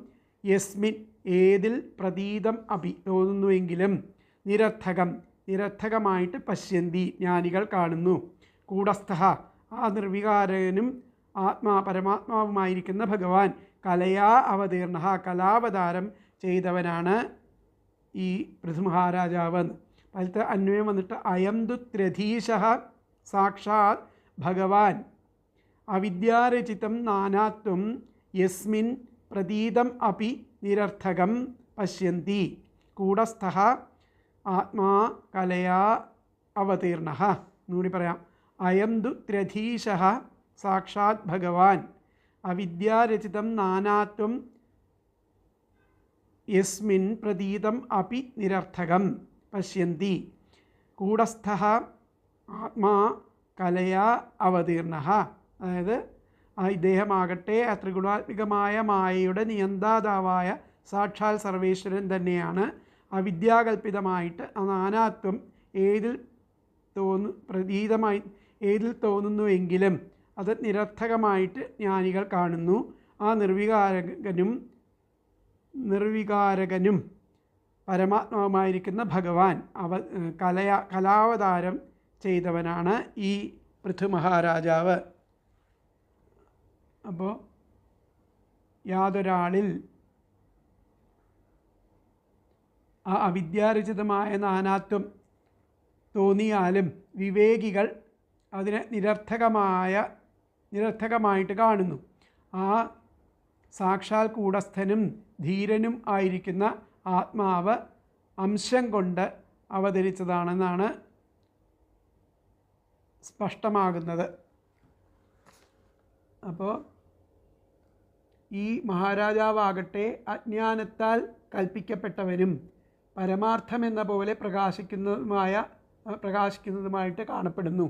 Speaker 1: യസ്മിൻ, ഏതിൽ, പ്രതീതം അപി തോന്നുന്നുവെങ്കിലും, നിരർത്ഥകമായിട്ട് പശ്യന്തി, ജ്ഞാനികൾ കാണുന്നു. കൂടസ്ഥ, ആ നിർവികാരനും പരമാത്മാവുമായിരിക്കുന്ന ഭഗവാൻ കലയാ അവതീർണ, കലാവതാരം ചെയ്തവനാണ് ഈ പൃഥ്വിമഹാരാജാവ്. അതിലത്തെ അന്വയം വന്നിട്ട് അയം തു ത്രധീശ സാക്ഷാത് ഭഗവാൻ അവിദ്യാരചിതം നാനാത്വം യസ്മിൻ പ്രതീതം അപി നിരർത്ഥകം പശ്യന്തി. കൂടസ്ഥ ആത്മാ കലയാ അവതീർണ. എന്നുകൂടി പറയാം. അയം തു ത്രധീശ സാക്ഷാത് ഭഗവാൻ അവിദ്യാരചിതം നാനാത്വം യസ്മിൻ പ്രതീതം അപി നിരർത്ഥകം പശ്യന്തി. കൂടസ്ഥ ആത്മാ കലയാ അവതീർണ. അതായത് ഇദ്ദേഹമാകട്ടെ ത്രിഗുണാത്മികമായ മായയുടെ നിയന്താതാവായ സാക്ഷാൽ സർവേശ്വരൻ തന്നെയാണ്. അവിദ്യാകൽപിതമായിട്ട് ആ നാനാത്വം ഏതിൽ തോന്നുന്നുവെങ്കിലും അത് നിരർത്ഥകമായിട്ട് ജ്ഞാനികൾ കാണുന്നു. ആ നിർവികാരകനും പരമാത്മാവുമായിരിക്കുന്ന ഭഗവാൻ കലാവതാരം ചെയ്തവനാണ് ഈ പൃഥ്വിമഹാരാജാവ്. അപ്പോൾ യാതൊരാളിൽ ആ അവിദ്യാരചിതമായ നാനാത്വം തോന്നിയാലും വിവേകികൾ അതിനെ നിരർത്ഥകമായിട്ട് കാണുന്നു. ആ സാക്ഷാൽ കൂടസ്ഥനും ധീരനും ആയിരിക്കുന്ന ആത്മാവ് അംശം കൊണ്ട് അവതരിച്ചതാണെന്നാണ് സ്പഷ്ടമാകുന്നത്. അപ്പോൾ ഈ മഹാരാജാവാകട്ടെ അജ്ഞാനത്താൽ കൽപ്പിക്കപ്പെട്ടവനും പരമാർത്ഥമെന്ന പോലെ പ്രകാശിക്കുന്നതുമായിട്ട് കാണപ്പെടുന്നു.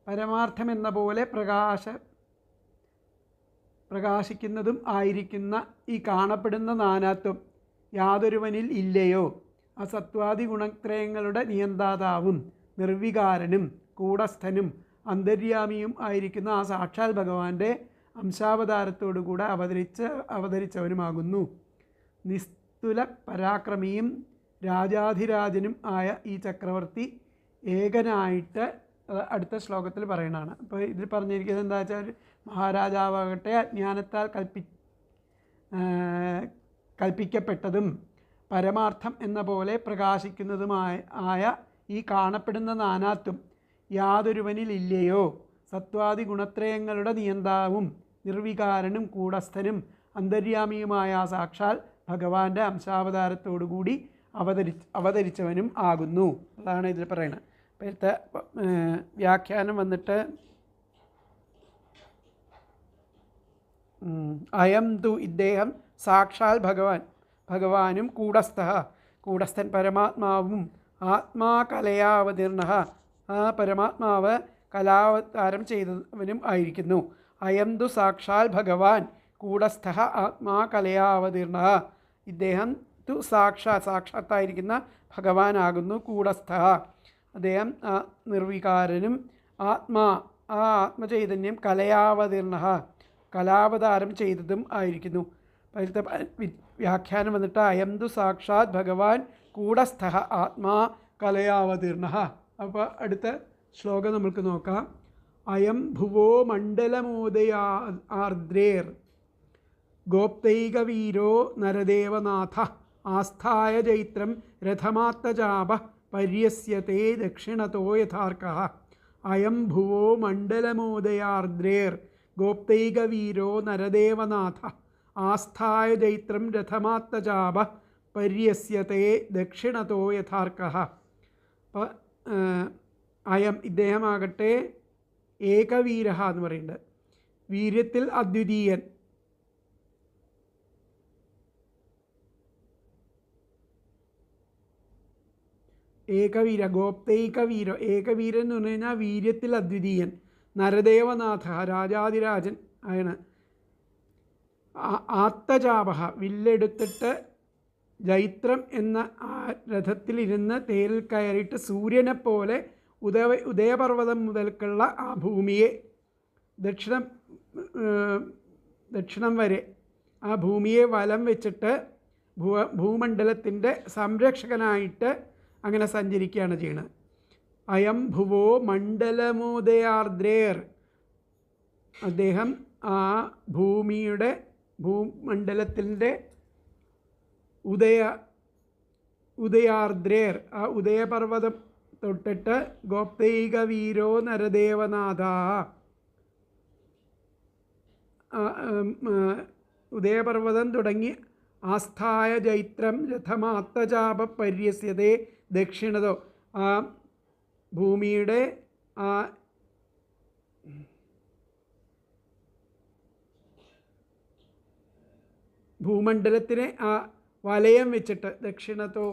Speaker 1: പരമാർത്ഥമെന്ന പോലെ പ്രകാശിക്കുന്നതും ആയിരിക്കുന്ന ഈ കാണപ്പെടുന്ന നാനാത്വം യാതൊരുവനിൽ ഇല്ലയോ? അസത്വാദി ഗുണത്രയങ്ങളുടെ നിയന്താതാവും നിർവികാരനും കൂടസ്ഥനും അന്തര്യാമിയും ആയിരിക്കുന്ന ആ സാക്ഷാൽ ഭഗവാന്റെ അംശാവതാരത്തോടുകൂടെ അവതരിച്ചവനുമാകുന്നു. നിസ്തുല പരാക്രമിയും രാജാധിരാജനും ആയ ഈ ചക്രവർത്തി ഏകനായിട്ട് അടുത്ത ശ്ലോകത്തിൽ പറയുന്നതാണ്. അപ്പോൾ ഇതിൽ പറഞ്ഞിരിക്കുന്നത് എന്താ വെച്ചാൽ, മഹാരാജാവാകട്ടെ അജ്ഞാനത്താൽ കൽപ്പിക്കപ്പെട്ടതും പരമാർത്ഥം എന്ന പോലെ പ്രകാശിക്കുന്നതുമായ ഈ കാണപ്പെടുന്ന നാനാത്വം യാതൊരുവനിലില്ലയോ? സത്വാദി ഗുണത്രയങ്ങളുടെ നിയന്താവും നിർവികാരനും കൂടസ്ഥനും അന്തര്യാമിയുമായ സാക്ഷാൽ ഭഗവാന്റെ അംശാവതാരത്തോടുകൂടി അവതരിച്ചവനും ആകുന്നു. അതാണ് ഇതിൽ പറയുന്നത്. ഇപ്പോഴത്തെ വ്യാഖ്യാനം വന്നിട്ട് അയം തു ഇദ്ദേഹം സാക്ഷാൽ ഭഗവാനും കൂടസ്ഥ കൂടസ്ഥൻ പരമാത്മാവും ആത്മാ കലയാവതീർണ, ആ പരമാത്മാവ് കലാവതാരം ചെയ്തവനും ആയിരിക്കുന്നു. അയം തു സാക്ഷാൽ ഭഗവാൻ കൂടസ്ഥ ആത്മാ കലയാവതീർണ, ഇദ്ദേഹം തു സാക്ഷാത്തായിരിക്കുന്ന ഭഗവാനാകുന്നു. കൂടസ്ഥ, അദ്ദേഹം നിർവികാരനും ആ ആത്മചൈതന്യം കലയാവതീർണ, കലാവതാരം ചെയ്തതും ആയിരിക്കുന്നു. അതിലത്തെ വ്യാഖ്യാനം വന്നിട്ട് അയം തു സാക്ഷാത് ഭഗവാൻ കൂടസ്ഥ ആത്മാ കലയാവതീർണ. അപ്പോൾ അടുത്ത ശ്ലോകം നമുക്ക് നോക്കാം. അയം ഭുവോ മണ്ഡലമോദയാർദ്രേർ ഗോപ്തൈകവീരോ നരദേവനാഥ ആസ്ഥായ ചൈത്രം രഥമാത്തജാപ പര്യസ്യത്തെ ദക്ഷിണതോ യഥാർക്കഃ. അയം ഭുവോ മണ്ഡലമോദയാർദ്രേർ ഗോപ്തൈകവീരോ നരദേവനാഥ ആസ്ഥായ ചൈത്രം രഥമാത്തജാപ പര്യസ്യത്തെ ദക്ഷിണതോ യഥാർക്കഃ. അപ്പോൾ അയം ഇദ്ദേഹമാകട്ടെ ഏകവീര എന്ന് പറയുന്നുണ്ട്, വീര്യത്തിൽ അദ്വിതീയൻ. ഏകവീര ഗോപ്തൈകവീരോ, ഏകവീരൻ എന്ന് പറഞ്ഞു കഴിഞ്ഞാൽ വീര്യത്തിൽ അദ്വിതീയൻ. നരദേവനാഥ രാജാതിരാജൻ ആണ്. ആത്തജാപ വില്ലെടുത്തിട്ട് ജൈത്രം എന്ന ആ രഥത്തിലിരുന്ന് തേരിൽ കയറിയിട്ട് സൂര്യനെ പോലെ ഉദയപർവ്വതം മുതൽക്കുള്ള ആ ഭൂമിയെ ദക്ഷിണം വരെ ആ ഭൂമിയെ വലം വെച്ചിട്ട് ഭൂമണ്ഡലത്തിൻ്റെ സംരക്ഷകനായിട്ട് അങ്ങനെ സഞ്ചരിക്കുകയാണ് ചെയ്യുന്നത്. അയം ഭുവോ മണ്ഡലമോദയാർദ്രേർ, അദ്ദേഹം ആ ഭൂമണ്ഡലത്തിൻ്റെ ഉദയാർദ്രേർ, ആ ഉദയപർവ്വതം തൊട്ടിട്ട് ഗോപ്തൈകവീരോ നരദേവനാഥ, ഉദയപർവ്വതം തുടങ്ങി ആസ്ഥായ ചൈത്രം രഥമാത്തജാപ പര്യസ്യതേ ദക്ഷിണതോ, ആ ഭൂമിയുടെ ആ ഭൂമണ്ഡലത്തിനെ ആ വലയം വെച്ചിട്ട് ദക്ഷിണത്തോ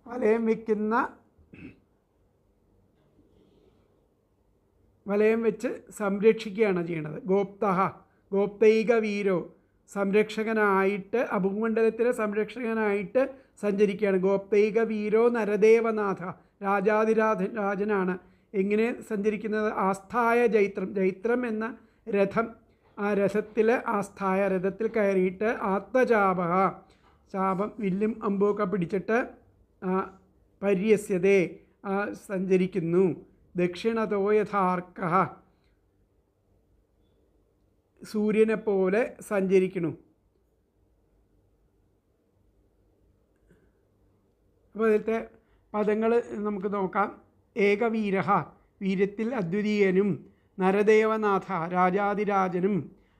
Speaker 1: വലയം വെച്ച് സംരക്ഷിക്കുകയാണ് ചെയ്യുന്നത്. ഗോപ്തൈകവീരോ സംരക്ഷകനായിട്ട്, ഭൂമണ്ഡലത്തിലെ സംരക്ഷകനായിട്ട് സഞ്ചരിക്കുകയാണ്. ഗോപ്തൈകവീരോ നരദേവനാഥ രാജാതിരാജനാണ്. എങ്ങനെ സഞ്ചരിക്കുന്നത്? ആസ്ഥായ ജൈത്രം എന്ന രഥം, ആ രഥത്തിൽ ആസ്ഥായ രഥത്തിൽ കയറിയിട്ട് ആത്മചാപ ചാപം വില്ലും അമ്പുമൊക്കെ പിടിച്ചിട്ട് പര്യസ്യതേ സഞ്ചരിക്കുന്നു. ദക്ഷിണതോ യഥാർക്കഃ സൂര്യനെ പോലെ സഞ്ചരിക്കുന്നു. അപ്പോൾ അതിലത്തെ പദങ്ങൾ നമുക്ക് നോക്കാം. ഏകവീര വീര്യത്തിൽ അദ്വിതീയനും, നരദേവനാഥ രാജാതിരാജനും,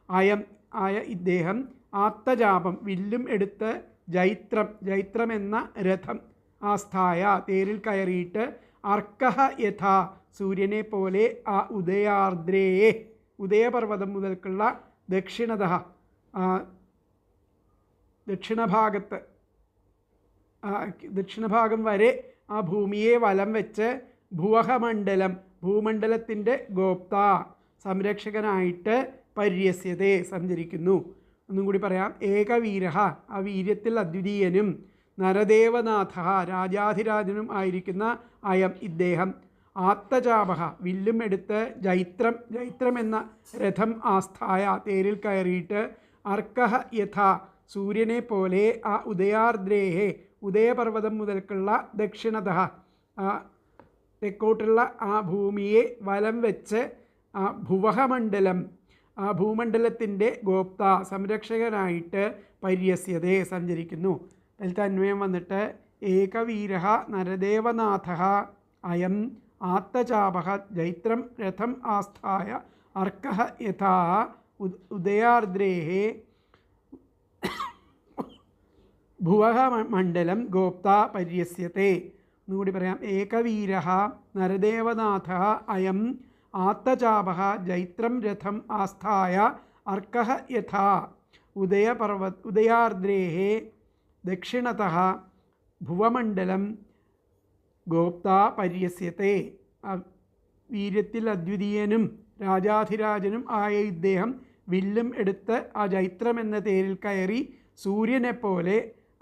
Speaker 1: ആയ ഇദ്ദേഹം ആത്തജാപം വില്ലും എടുത്ത് ജൈത്രം എന്ന രഥം ആസ്ഥായ തേരിൽ കയറിയിട്ട് അർക്കഹ യഥാ സൂര്യനെ പോലെ ആ ഉദയാർദ്രേ ഉദയപർവ്വതം മുതൽക്കുള്ള ദക്ഷിണഭാഗത്ത് ദക്ഷിണഭാഗം വരെ ആ ഭൂമിയെ വലം വെച്ച് ഭൂമണ്ഡലത്തിൻ്റെ ഗോപ്ത സംരക്ഷകനായിട്ട് പര്യസ്യതേ സഞ്ചരിക്കുന്നു. ഒന്നും കൂടി പറയാം. ഏകവീര ആ വീര്യത്തിൽ അദ്വിതീയനും, നരദേവനാഥ രാജാധിരാജനും ആയിരിക്കുന്ന അയം ഇദ്ദേഹം, ആത്തജാപ വില്ലും എടുത്ത് ജൈത്രം എന്ന രഥം ആസ്ഥായ തേരിൽ കയറിയിട്ട് അർക്കഹ യഥാ സൂര്യനെ പോലെ ആ ഉദയാർദ്രേഹേ ഉദയപർവ്വതം മുതൽക്കുള്ള ദക്ഷിണത തെക്കോട്ടുള്ള ആ ഭൂമിയെ വലം വെച്ച് ആ ആ ഭൂമണ്ഡലത്തിൻ്റെ ഗോപ്ത സംരക്ഷകനായിട്ട് പര്യസ്യതേ സഞ്ചരിക്കുന്നു. അതിലത്തെ അന്വയം വന്നിട്ട് ഏകവീര നരദേവനാഥ അയം ആത്തചാപ ജൈത്രം രഥം ആസ്ഥായ അർക്കഹ യഥാ ഉദയാർദ്രേഹേ ഭുവമണ്ഡലം ഗോപ്ത പര്യസ്യത്തെ. ഒന്നുകൂടി പറയാം. ഏകവീര നരദേവനാഥ അയം ആത്തചാപ ജൈത്രം രഥം ആസ്ഥായ അർക്കഹ യഥാ ഉദയാർദ്രേഹേ ദക്ഷിണത ഭുവമണ്ഡലം ഗോപ്താ പര്യസ്യത്തെ. വീര്യത്തിൽ അദ്വിതീയനും രാജാധിരാജനും ആയ ഇദ്ദേഹം വില്ലും എടുത്ത് ആ ജൈത്രം എന്ന തേരിൽ കയറി സൂര്യനെപ്പോലെ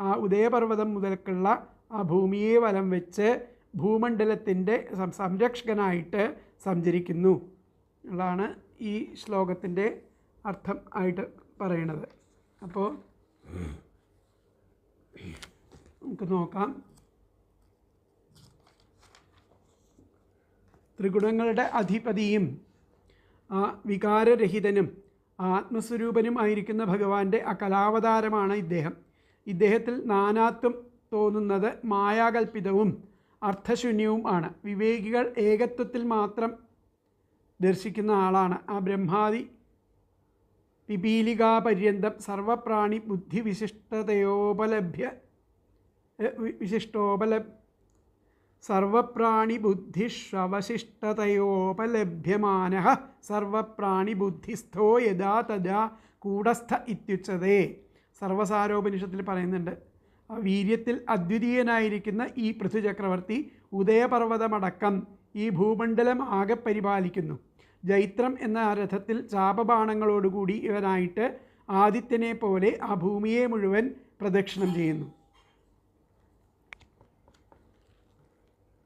Speaker 1: ആ ഉദയപർവ്വതം മുതൽക്കുള്ള ആ ഭൂമിയെ വലം വെച്ച് ഭൂമണ്ഡലത്തിൻ്റെ സംരക്ഷകനായിട്ട് സഞ്ചരിക്കുന്നു എന്നുള്ളതാണ് ഈ ശ്ലോകത്തിൻ്റെ അർത്ഥം ആയിട്ട് പറയണത്. അപ്പോൾ നമുക്ക് നോക്കാം. ത്രിഗുണങ്ങളുടെ അധിപതിയും വികാരരഹിതനും ആത്മസ്വരൂപനും ആയിരിക്കുന്ന ഭഗവാന്റെ കലാവതാരമാണ് ഇദ്ദേഹം. ഇദ്ദേഹത്തിൽ നാനാത്വം തോന്നുന്നത് മായാകൽപിതവും അർത്ഥശൂന്യവും ആണ്. വിവേകികൾ ഏകത്വത്തിൽ മാത്രം ദർശിക്കുന്ന ആളാണ്. ആ ബ്രഹ്മാദി പിപീലികാപര്യന്തം സർവപ്രാണി ബുദ്ധി സർവപ്രാണി ബുദ്ധിഷ്വവശിഷ്ടതയോപലഭ്യമാന സർവപ്രാണി ബുദ്ധിസ്ഥോ യഥാ തഥാ കൂടസ്ഥ ഇത്യുച്ചതേ. സർവസാരോപനിഷത്തിൽ പറയുന്നുണ്ട്, വീര്യത്തിൽ അദ്വിതീയനായിരിക്കുന്ന ഈ പൃഥ്വിചക്രവർത്തി ഉദയപർവ്വതമടക്കം ഈ ഭൂമണ്ഡലം ആകെ പരിപാലിക്കുന്നു. ജൈത്രം എന്ന രഥത്തിൽ ചാപബാണങ്ങളോടുകൂടി ഇവനായിട്ട് ആദിത്യനെ പോലെ ആ ഭൂമിയെ മുഴുവൻ പ്രദക്ഷിണം ചെയ്യുന്നു.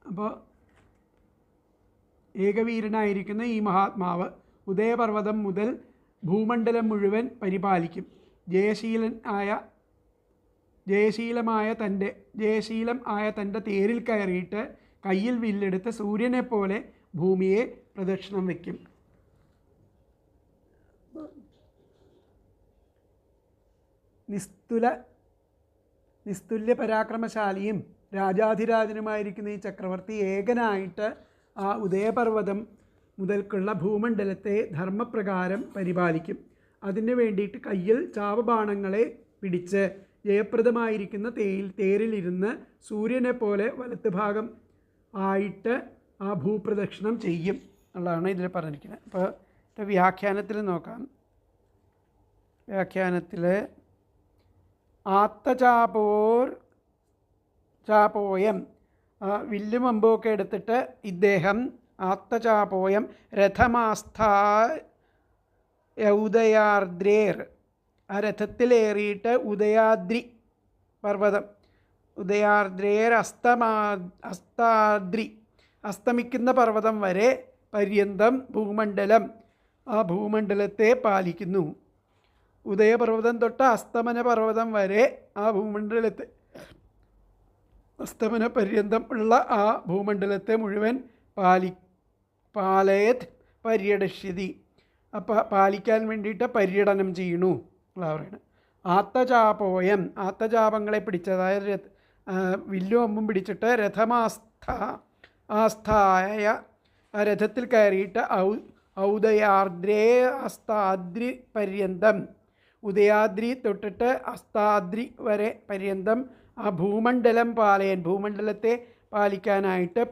Speaker 1: അപ്പോൾ ഏകവീരനായിരിക്കുന്ന ഈ മഹാത്മാവ് ഉദയപർവ്വതം മുതൽ ഭൂമണ്ഡലം മുഴുവൻ പരിപാലിക്കും. ജയശീലം ആയ തൻ്റെ തേരിൽ കയറിയിട്ട് കയ്യിൽ വില്ലെടുത്ത് സൂര്യനെ പോലെ ഭൂമിയെ പ്രദക്ഷിണം വയ്ക്കും. നിസ്തുല്യ പരാക്രമശാലിയും രാജാധിരാജനുമായിരിക്കുന്ന ഈ ചക്രവർത്തി ഏകനായിട്ട് ആ ഉദയപർവ്വതം മുതൽക്കുള്ള ഭൂമണ്ഡലത്തെ ധർമ്മപ്രകാരം പരിപാലിക്കും. അതിന് വേണ്ടിയിട്ട് കയ്യിൽ ചാപബാണങ്ങളെ പിടിച്ച് ജയപ്രദമായിരിക്കുന്ന തേരിലിരുന്ന് സൂര്യനെ പോലെ വലത്ത് ഭാഗം ആയിട്ട് ആ ഭൂപ്രദക്ഷിണം ചെയ്യും എന്നുള്ളതാണ് ഇതിൽ പറഞ്ഞിരിക്കുന്നത്. അപ്പോൾ വ്യാഖ്യാനത്തിൽ നോക്കാം. വ്യാഖ്യാനത്തിൽ ചാപോയം വില്ലും അമ്പുമൊക്കെ എടുത്തിട്ട് ഇദ്ദേഹം ആത്തചാപോയം രഥമാസ്ഥാ ആ രഥത്തിലേറിയിട്ട് ഉദയാദ്രി പർവ്വതം അസ്തമിക്കുന്ന പർവ്വതം വരെ പര്യന്തം ഭൂമണ്ഡലം ആ ഭൂമണ്ഡലത്തെ പാലിക്കുന്നു. ഉദയപർവ്വതം തൊട്ട് അസ്തമന പർവ്വതം വരെ ആ ഭൂമണ്ഡലത്തെ അസ്തമന പര്യന്തം ഉള്ള ആ ഭൂമണ്ഡലത്തെ മുഴുവൻ പാലയത് പര്യടശ്യതി. പാലിക്കാൻ വേണ്ടിയിട്ട് പര്യടനം ചെയ്യണു എന്നാ പറയുന്നത്. ആത്തചാപോയം ആത്തചാപങ്ങളെ പിടിച്ച്, അതായത് വില്ലും അമ്പും പിടിച്ചിട്ട് ആസ്ഥായ രഥത്തിൽ കയറിയിട്ട് ഔദയാർദ്രേ അസ്താദ്രി പര്യന്തം ഉദയാദ്രി തൊട്ടിട്ട് അസ്താദ്രി വരെ പര്യന്തം ആ ഭൂമണ്ഡലം ഭൂമണ്ഡലത്തെ പാലിക്കാനായിട്ട്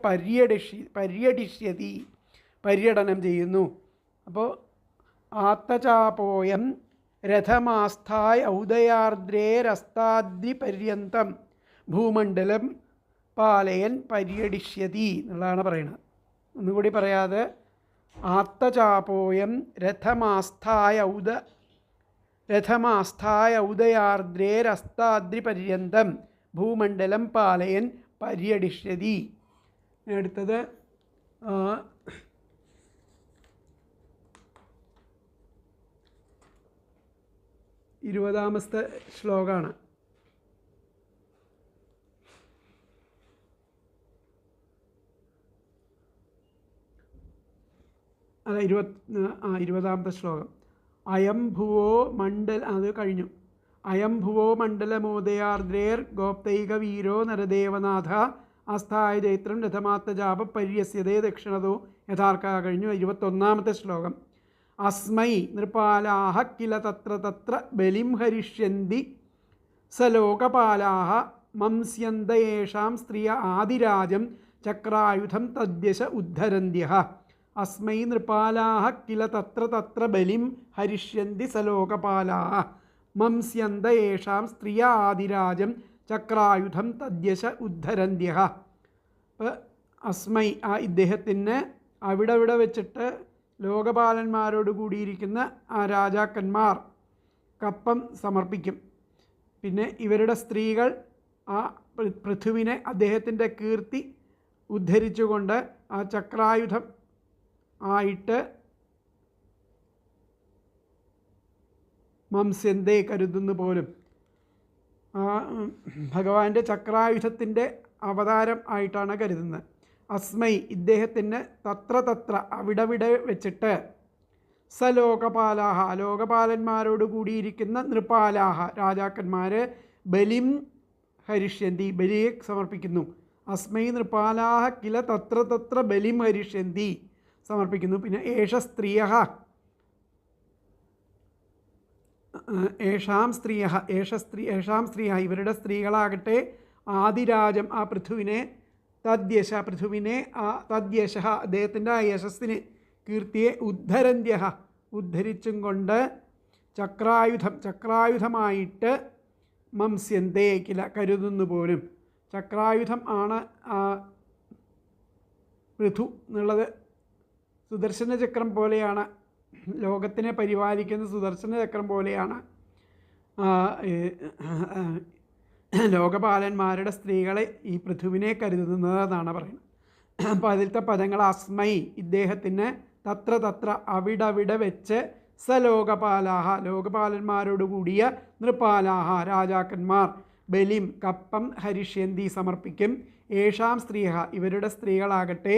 Speaker 1: പര്യടിഷ്യതി പര്യടനം ചെയ്യുന്നു. അപ്പോൾ ആത്തചാപോയം രഥമാസ്ഥായ ഔദയാർദ്രേരസ്താദ്രി പര്യന്തം ഭൂമണ്ഡലം പാലയൻ പര്യടിഷ്യതി എന്നുള്ളതാണ് പറയുന്നത്. ഒന്നുകൂടി പറയാതെ, ആത്തചാപോയം രഥമാസ്ഥായ ഔദയാർദ്രേരസ്താദ്രി പര്യന്തം ഭൂമണ്ഡലം പാലയൻ പര്യടിഷ്യതി. അടുത്തത് 20ാമത്തെ ശ്ലോകമാണ്. അല്ല 20ാമത്തെ ശ്ലോകം. അയം ഭുവോ അത് കഴിഞ്ഞു. അയം ഭുവോ മണ്ഡലമോദയാർദ്രേർ ഗോപ്തൈക വീരോ നരദേവനാഥ ആസ്ഥായ ചൈത്രം രഥമാത്തജാപ പര്യസ്യതേ ദക്ഷിണതോ യഥാർത്ഥ കഴിഞ്ഞു. 21ാമത്തെ ശ്ലോകം. അസ്മൈ നൃപാലാഹ കില തത്ര ബലിം ഹരിഷ്യന്തി സലോകപാലാഹ മംസ്യന്ത യേഷാം സ്ത്രിയ ആദിരാജം ചക്രായുധം തദ്യശ ഉദ്ധരന്ത്യഃ. അസ്മൈ നൃപാലാഹ കില തത്ര ബലിം ഹരിഷ്യന്തി സലോകപാലാഹ മംസ്യന്ത യേഷാം സ്ത്രിയ ആദിരാജം ചക്രായുധം തദ്യശ ഉദ്ധരന്ത്യഃ. അപ്പോൾ അസ്മൈ ആ ഇദ്ദേഹത്തിന് അവിടെ വെച്ചിട്ട് ലോകപാലന്മാരോട് കൂടിയിരിക്കുന്ന ആ രാജാക്കന്മാർ കപ്പം സമർപ്പിക്കും. പിന്നെ ഇവരുടെ സ്ത്രീകൾ ആ പൃഥുവിനെ അദ്ദേഹത്തിൻ്റെ കീർത്തി ഉദ്ധരിച്ചുകൊണ്ട് ആ ചക്രായുധം ആയിട്ട് മംസ്യന്തേ കരുതുന്നു പോലും. ഭഗവാന്റെ ചക്രായുധത്തിൻ്റെ അവതാരം ആയിട്ടാണ് കരുതുന്നത്. അസ്മൈ ഇദ്ദേഹത്തിന് തത്ര അവിടെ വെച്ചിട്ട് സലോകപാലാഹ ലോകപാലന്മാരോട് കൂടിയിരിക്കുന്ന നൃപാലാഹ രാജാക്കന്മാർ ബലിം ഹരിഷ്യന്തി ബലിയെ സമർപ്പിക്കുന്നു. അസ്മൈ നൃപാലാഹ കില തത്ര ബലിം ഹരിഷ്യന്തി സമർപ്പിക്കുന്നു. പിന്നെ ഏഷാം സ്ത്രീയ ഇവരുടെ സ്ത്രീകളാകട്ടെ ആദിരാജം ആ പൃഥുവിനെ തദ്യശ അദ്ദേഹത്തിൻ്റെ ആ യശസ്സിന് കീർത്തിയെ ഉദ്ധരിച്ചും കൊണ്ട് ചക്രായുധമായിട്ട് മംസ്യന്തേ കില കരുതുന്നു പോലും. ചക്രായുധം ആണ് പൃഥു എന്നുള്ളത് സുദർശന ചക്രം പോലെയാണ്. ലോകത്തിനെ പരിപാലിക്കുന്ന സുദർശന ചക്രം പോലെയാണ് ലോകപാലന്മാരുടെ സ്ത്രീകളെ ഈ പൃഥുവിനെ കരുതുന്നതെന്നാണ് പറയുന്നത്. അപ്പോൾ അതിലത്തെ പദങ്ങൾ അസ്മൈ ഇദ്ദേഹത്തിന് തത്ര അവിടെ വെച്ച് സലോകപാലാഹ ലോകപാലന്മാരോട് കൂടിയ നൃപാലാഹ രാജാക്കന്മാർ ബലിം കപ്പം ഹരിഷ്യന്തി സമർപ്പിക്കും. ഏഷാം സ്ത്രീഹ ഇവരുടെ സ്ത്രീകളാകട്ടെ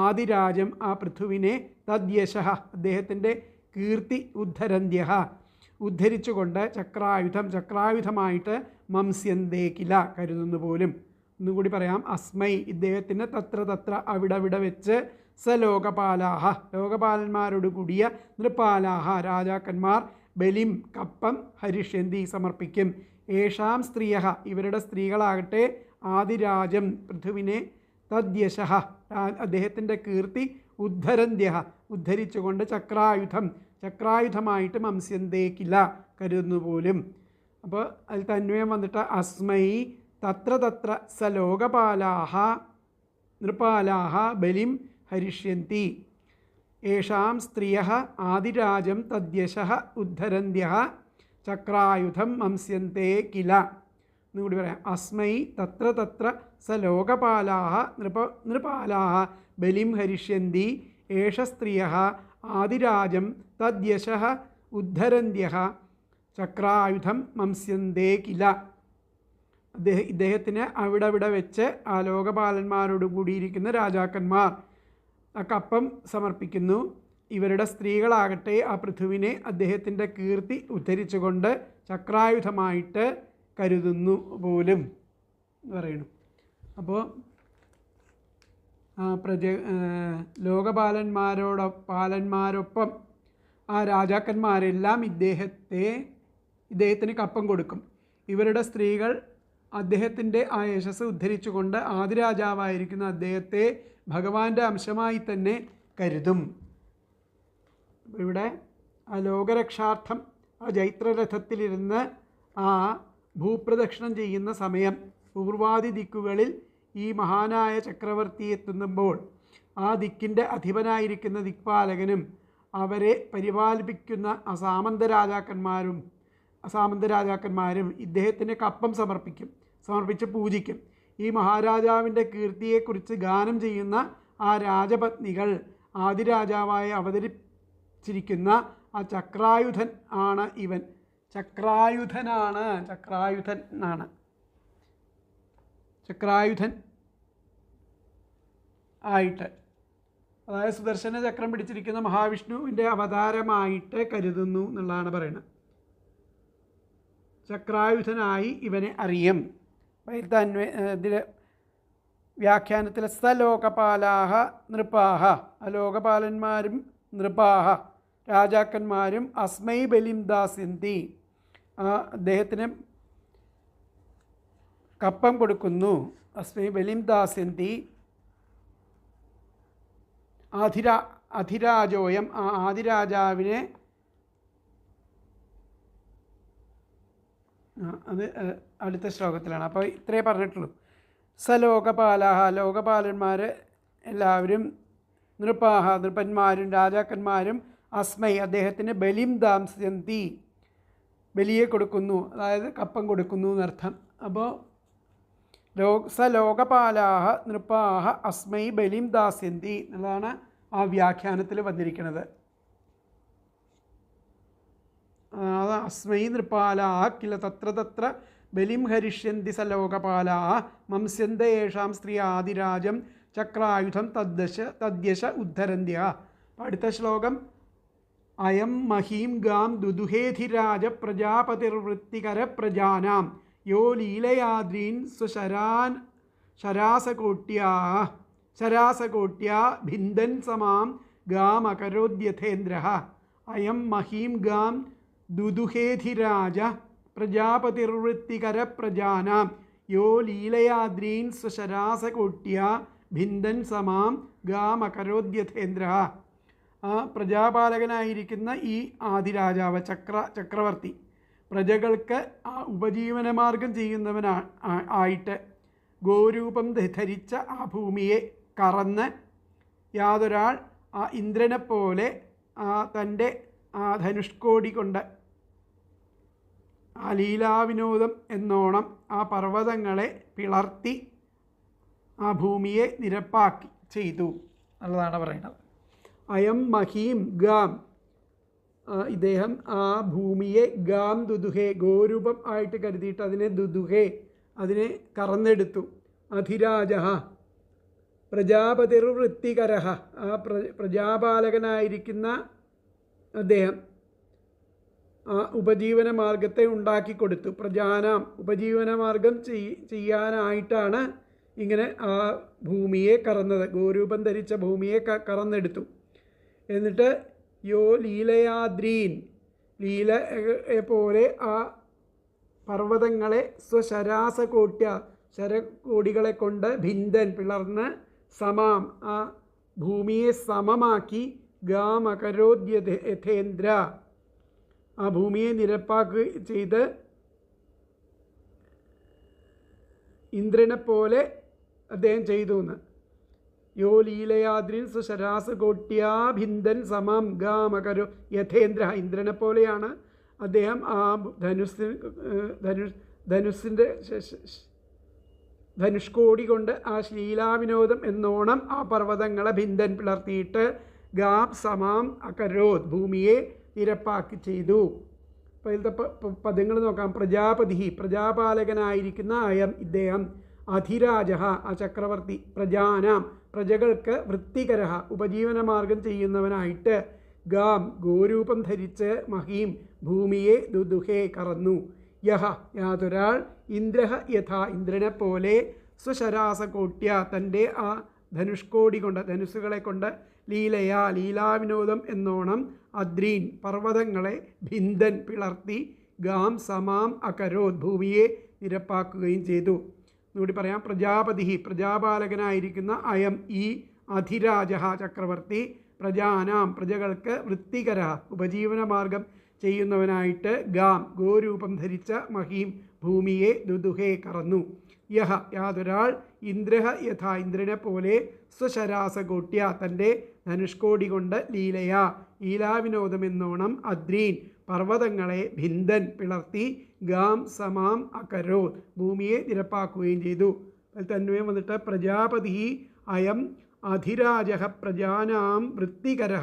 Speaker 1: ആദിരാജം ആ പൃഥുവിനെ തദ്യശ അദ്ദേഹത്തിൻ്റെ കീർത്തി ഉദ്ധരിച്ചുകൊണ്ട് ചക്രായുധമായിട്ട് മംസ്യന്തേ കില കരുതുന്നു പോലും. ഒന്നുകൂടി പറയാം. അസ്മൈ ഇദ്ദേഹത്തിന് തത്ര അവിടെ വെച്ച് സലോകപാലാഹ ലോകപാലന്മാരോട് കൂടിയ നൃപാലാഹ രാജാക്കന്മാർ ബലിം കപ്പം ഹരിഷ്യന്തി സമർപ്പിക്കും. ഏഷാം സ്ത്രീയ ഇവരുടെ സ്ത്രീകളാകട്ടെ ആദിരാജം പൃഥുവിനെ തദ്യശ അദ്ദേഹത്തിൻ്റെ കീർത്തി ഉദ്ധരിച്ചുകൊണ്ട് ചക്രായുധമായിട്ട് മംസ്യന്തേ കില കരുതുന്നു പോലും. അപ്പോൾ അതിൽ തന്വയം വന്നിട്ട് അസ്മൈ തത്ര സലോകപാലാഹ നൃപാലാഹ ബലിം ഹരിഷ്യന്തി. ഏഷാം സ്ത്രിയഃ ആദിരാജം തദ്യശഃ ഉദ്ധരന്ത്യഃ ചക്രായുധം മംസ്യന്തേ കില. എന്നുകൂടി പറയാം. അസ്മൈ തത്ര സലോകപാലാഹ നൃപാലാഹ ബലിം ഹരിഷ്യന്തി. ഏഷ സ്ത്രിയഃ ആദിരാജം തദ്യശഃ ഉദ്ധരന്ത്യഃ ചക്രായുധം മംസ്യന്തേ കില. ഇദ്ദേഹത്തിന് അവിടെ വെച്ച് ആ ലോകപാലന്മാരോട് കൂടിയിരിക്കുന്ന രാജാക്കന്മാർ ആ കപ്പം സമർപ്പിക്കുന്നു. ഇവരുടെ സ്ത്രീകളാകട്ടെ ആ പൃഥുവിനെ അദ്ദേഹത്തിൻ്റെ കീർത്തി ഉദ്ധരിച്ചുകൊണ്ട് ചക്രായുധമായിട്ട് കരുതുന്നു പോലും പറയുന്നു. അപ്പോൾ ലോകപാലന്മാരൊപ്പം ആ രാജാക്കന്മാരെല്ലാം ഇദ്ദേഹത്തിന് കപ്പം കൊടുക്കും. ഇവരുടെ സ്ത്രീകൾ അദ്ദേഹത്തിൻ്റെ ആ യശസ് ഉദ്ധരിച്ചുകൊണ്ട് ആദിരാജാവായിരിക്കുന്ന അദ്ദേഹത്തെ ഭഗവാന്റെ അംശമായി തന്നെ കരുതും. ഇവിടെ ആ ലോകരക്ഷാർത്ഥം ആ ജൈത്രരഥത്തിലിരുന്ന് ആ ഭൂപ്രദക്ഷിണം ചെയ്യുന്ന സമയം പൂർവാദി ദിക്കുകളിൽ ഈ മഹാനായ ചക്രവർത്തി എത്തുമ്പോൾ ആ ദിക്കിൻ്റെ അധിപനായിരിക്കുന്ന ദിക്പാലകനും അവരെ പരിപാലിപ്പിക്കുന്ന അസാമന്ത രാജാക്കന്മാരും ഇദ്ദേഹത്തിന് കപ്പം സമർപ്പിച്ച് പൂജിക്കും. ഈ മഹാരാജാവിൻ്റെ കീർത്തിയെക്കുറിച്ച് ഗാനം ചെയ്യുന്ന ആ രാജപത്നികൾ ആദിരാജാവായി അവതരിച്ചിരിക്കുന്ന ആ ചക്രായുധൻ ആണ് ഇവൻ. ചക്രായുധൻ ആയിട്ട്, അതായത് സുദർശന ചക്രം പിടിച്ചിരിക്കുന്ന മഹാവിഷ്ണുവിൻ്റെ അവതാരമായിട്ട് കരുതുന്നു എന്നുള്ളതാണ് പറയുന്നത്. ചക്രായുധനായി ഇവനെ അറിയും. ഇതിൽ വ്യാഖ്യാനത്തിൽ സലോകപാലാഹ നൃപാഹ ലോകപാലന്മാരും നൃപാഹ രാജാക്കന്മാരും അസ്മൈ ബലിം ദാസ്യന്തി അദ്ദേഹത്തിന് കപ്പം കൊടുക്കുന്നു. അസ്മൈ ബലിം ദാസ്യന്തി. അധിരാജോയം ആദിരാജാവിനെ അത് അടുത്ത ശ്ലോകത്തിലാണ്. അപ്പോൾ ഇത്രേ പറഞ്ഞിട്ടുള്ളൂ. സലോകപാലാഹ, ലോകപാലന്മാർ എല്ലാവരും, നൃപാഹ, നൃപന്മാരും രാജാക്കന്മാരും, അസ്മൈ, അദ്ദേഹത്തിന് ബലിം ദാംസ്യന്തി, ബലിയെ കൊടുക്കുന്നു, അതായത് കപ്പം കൊടുക്കുന്നു എന്നർത്ഥം. അപ്പോൾ സലോകപാലാഹ നൃപാഹ അസ്മൈ ബലിം ദാസ്യന്തി എന്നുള്ളതാണ് ആ വ്യാഖ്യാനത്തിൽ വന്നിരിക്കുന്നത്. അസ്മൈ നൃപാലാഹ കില തത്ര തത്ര ബലിം ഹരിഷ്യന്തി സലോകപാലാഹ മംസ്യന്ത യേഷാം സ്ത്രീ ആദിരാജം ചക്രായുധം തദ്യശ ഉദ്ധരന്ത്യ. അടുത്ത ശ്ലോകം അയം മഹീം ഗാം ദുദുഹേധിരാജ പ്രജാപതിർവൃത്തികര പ്രജാനാം യോ ലീലയാദ്രീൻ ശരാസകോട്ട്യാ ഭിന്ദൻ സമാം ഗാം അകരോദ്യഥേന്ദ്ര. അയം മഹീം ഗാം ദുദുഹേധിരാജ പ്രജാപതിർവൃത്തികര പ്രജാനാം യോ ലീലയാദ്രീൻ ശരാസകോട്ട്യാ ഭിന്ദൻ സമാം ഗാം അകരോദ്യഥേന്ദ്ര. ആ പ്രജാപാലകനായിരിക്കുന്ന ഈ ആദിരാജാവ് ചക്രവർത്തി പ്രജകൾക്ക് ആ ഉപജീവനമാർഗം ചെയ്യുന്നവനായിട്ട് ഗോരൂപം ധരിച്ച ആ ഭൂമിയെ കറന്ന് യാതൊരാൾ ആ ഇന്ദ്രനെപ്പോലെ തൻ്റെ ആ ധനുഷ്കോടി കൊണ്ട് ആ ലീലാവിനോദം എന്നോണം ആ പർവ്വതങ്ങളെ പിളർത്തി ആ ഭൂമിയെ നിരപ്പാക്കി ചെയ്തു എന്നുള്ളതാണ് പറയുന്നത്. അയം മഹീം ഗാം, ഇദ്ദേഹം ആ ഭൂമിയെ ഗാം ദുദുഹേ, ഗോരൂപം ആയിട്ട് കരുതിയിട്ട് അതിനെ ദുദുഹേ, അതിനെ കറന്നെടുത്തു. അധിരാജ പ്രജാപതിർവൃത്തികര, ആ പ്രജാപാലകനായിരിക്കുന്ന അദ്ദേഹം ആ ഉപജീവന മാർഗത്തെ ഉണ്ടാക്കിക്കൊടുത്തു. പ്രജാനാം, ഉപജീവനമാർഗം ചെയ്യാനായിട്ടാണ് ഇങ്ങനെ ആ ഭൂമിയെ കറന്നത്, ഗോരൂപം ധരിച്ച ഭൂമിയെ കറന്നെടുത്തു. എന്നിട്ട് യോ ലീലയാദ്രീൻ, ലീലയെ പോലെ ആ പർവ്വതങ്ങളെ സ്വശരാസകോട്ട്യ, ശരകോടികളെ കൊണ്ട് ഭിന്ദൻ, പിളർന്ന്, സമാം, ആ ഭൂമിയെ സമമാക്കി, ഗാം അകരോദ്യഥേന്ദ്ര, ആ ഭൂമിയെ നിരപ്പാക്കുക ചെയ്ത് ഇന്ദ്രനെപ്പോലെ അദ്ദേഹം ചെയ്തു എന്ന്. യോ ലീലയാദ്രിൻ സുശരാസകോട്ട്യാ ഭിന്ദൻ സമം ഗാമകരു യഥേന്ദ്ര, ഇന്ദ്രനെ പോലെയാണ് അദ്ദേഹം ആ ധനുഷ്കോടി കൊണ്ട് ആ ലീലാവിനോദം എന്നോണം ആ പർവ്വതങ്ങളെ ഭിന്ദൻ, പിളർത്തിയിട്ട് ഗാം സമാം അകരോത്, ഭൂമിയെ നിരപ്പാക്കി ചെയ്തു. അപ്പോൾ ഇതിലത്തെ പദങ്ങൾ നോക്കാം. പ്രജാപതി, പ്രജാപാലകനായിരിക്കുന്ന അയം, ഇദ്ദേഹം. അധിരാജ, ആ ചക്രവർത്തി. പ്രജാനാം, പ്രജകൾക്ക്. വൃത്തികര, ഉപജീവനമാർഗം ചെയ്യുന്നവനായിട്ട്. ഗാം, ഗോരൂപം ധരിച്ച്. മഹീം, ഭൂമിയെ. ദുദുഹേ, കറന്നു. യഹ, യാതൊരാൾ. ഇന്ദ്രഹ യഥാ, ഇന്ദ്രനെ പോലെ. സ്വശരാസകോട്ട്യ, തൻ്റെ ആ ധനുഷ്കോടി കൊണ്ട്, ധനുസ്സുകളെ കൊണ്ട്. ലീലയാ, ലീലാവിനോദം എന്നോണം. അദ്രീൻ, പർവ്വതങ്ങളെ. ഭിന്ദൻ, പിളർത്തി. ഗാം സമാം അകരോത്, ഭൂമിയെ നിരപ്പാക്കുകയും ചെയ്തു. എന്നുകൂടി പറയാം. പ്രജാപതി, പ്രജാപാലകനായിരിക്കുന്ന അയം, ഈ. അധിരാജ, ചക്രവർത്തി. പ്രജാനാം, പ്രജകൾക്ക്. വൃത്തികര, ഉപജീവനമാർഗം ചെയ്യുന്നവനായിട്ട്. ഗാം, ഗോരൂപം ധരിച്ച. മഹീം, ഭൂമിയെ. ദുദുഹേ, കറന്നു. യഹ, യാതൊരാൾ. ഇന്ദ്രഹ യഥാ, ഇന്ദ്രനെ പോലെ. സ്വശരാസകോട്ട്യ, തൻ്റെ ധനുഷ്കോടി കൊണ്ട്. ലീലയാ, ലീലാവിനോദമെന്നോണം. അദ്രീൻ, പർവ്വതങ്ങളെ. ഭിന്ദൻ, പിളർത്തി. ഗാം സമാം അകരോത്, ഭൂമിയെ നിരപ്പാക്കുകയും ചെയ്തു. അതിൽ തന്നെ വന്നിട്ട് പ്രജാപതി അയം അധിരാജ പ്രജാനാം വൃത്തികര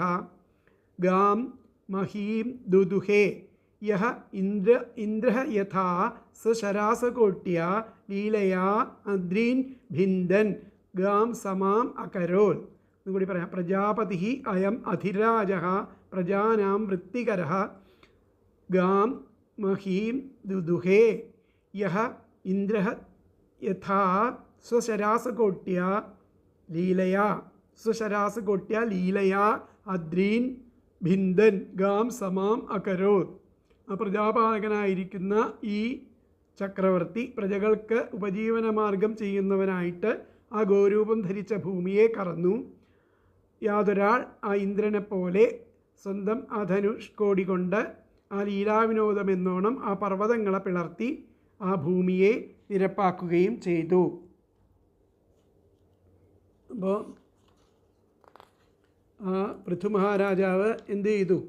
Speaker 1: ഗാം മഹീം ദുദുഹേ. യഹ ഇന്ദ്ര യഥാ സശരാസകോട്ട്യ ലീലയാ അദ്രീൻ ഭിന്ദൻ ഗാം സമാം അകരോൽ. എന്നുകൂടി പറയാം. പ്രജാപതി അയം അധിരാജ പ്രജാനാം വൃത്തികര ഗാം മഹീം ദുദുഹേ. യഹ ഇന്ദ്ര യഥാ സ്വശരാസകോട്ട്യ ലീലയാ അദ്രീൻ ഭിന്ദൻ ഗാം സമാം അകരോത്. ആ പ്രജാപാലകനായിരിക്കുന്ന ഈ ചക്രവർത്തി പ്രജകൾക്ക് ഉപജീവനമാർഗം ചെയ്യുന്നവനായിട്ട് ആ ഗോരൂപം ധരിച്ച ഭൂമിയെ കറന്നു. യാതൊരാൾ ആ ഇന്ദ്രനെ പോലെ സ്വന്തം ആ ധനുഷ്കോടി കൊണ്ട് ആ ലീലാവിനോദം എന്നോണം ആ പർവ്വതങ്ങളെ പിളർത്തി ആ ഭൂമിയെ നിരപ്പാക്കുകയും ചെയ്തു. അപ്പോൾ ആ പൃഥു മഹാരാജാവ് എന്ത് ചെയ്തു?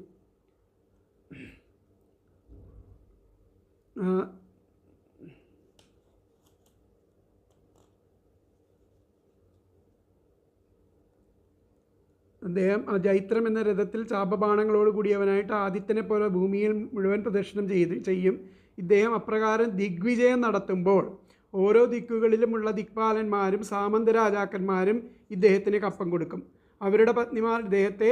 Speaker 1: അദ്ദേഹം ആ ജൈത്രം എന്ന രഥത്തിൽ ചാപബാണങ്ങളോട് കൂടിയവനായിട്ട് ആദിത്യനെ പോലെ ഭൂമിയിൽ മുഴുവൻ പ്രദക്ഷിണം ചെയ്യും. ഇദ്ദേഹം അപ്രകാരം ദിഗ്വിജയം നടത്തുമ്പോൾ ഓരോ ദിക്കുകളിലുമുള്ള ദിക്പാലന്മാരും സാമന്ത രാജാക്കന്മാരും ഇദ്ദേഹത്തിന് കപ്പം കൊടുക്കും. അവരുടെ പത്നിമാർ ഇദ്ദേഹത്തെ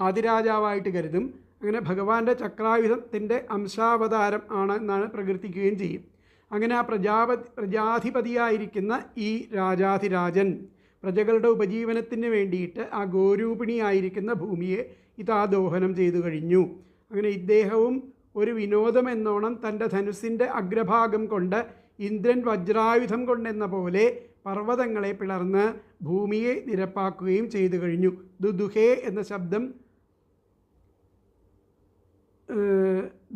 Speaker 1: ആദിരാജാവായിട്ട് കരുതും. അങ്ങനെ ഭഗവാന്റെ ചക്രായുധത്തിൻ്റെ അംശാവതാരം ആണ് എന്നാണ് പ്രകീർത്തിക്കുകയും ചെയ്യും. അങ്ങനെ ആ പ്രജാധിപതിയായിരിക്കുന്ന ഈ രാജാധിരാജൻ പ്രജകളുടെ ഉപജീവനത്തിന് വേണ്ടിയിട്ട് ആ ഗോരൂപിണിയായിരിക്കുന്ന ഭൂമിയെ ഇതാദോഹനം ചെയ്തു കഴിഞ്ഞു. അങ്ങനെ ഇദ്ദേഹവും ഒരു വിനോദം എന്നോണം തൻ്റെ ധനുസിൻ്റെ അഗ്രഭാഗം കൊണ്ട് ഇന്ദ്രൻ വജ്രായുധം കൊണ്ടെന്ന പോലെ പർവ്വതങ്ങളെ പിളർന്ന് ഭൂമിയെ നിരപ്പാക്കുകയും ചെയ്തു കഴിഞ്ഞു. ദുദുഹേ എന്ന ശബ്ദം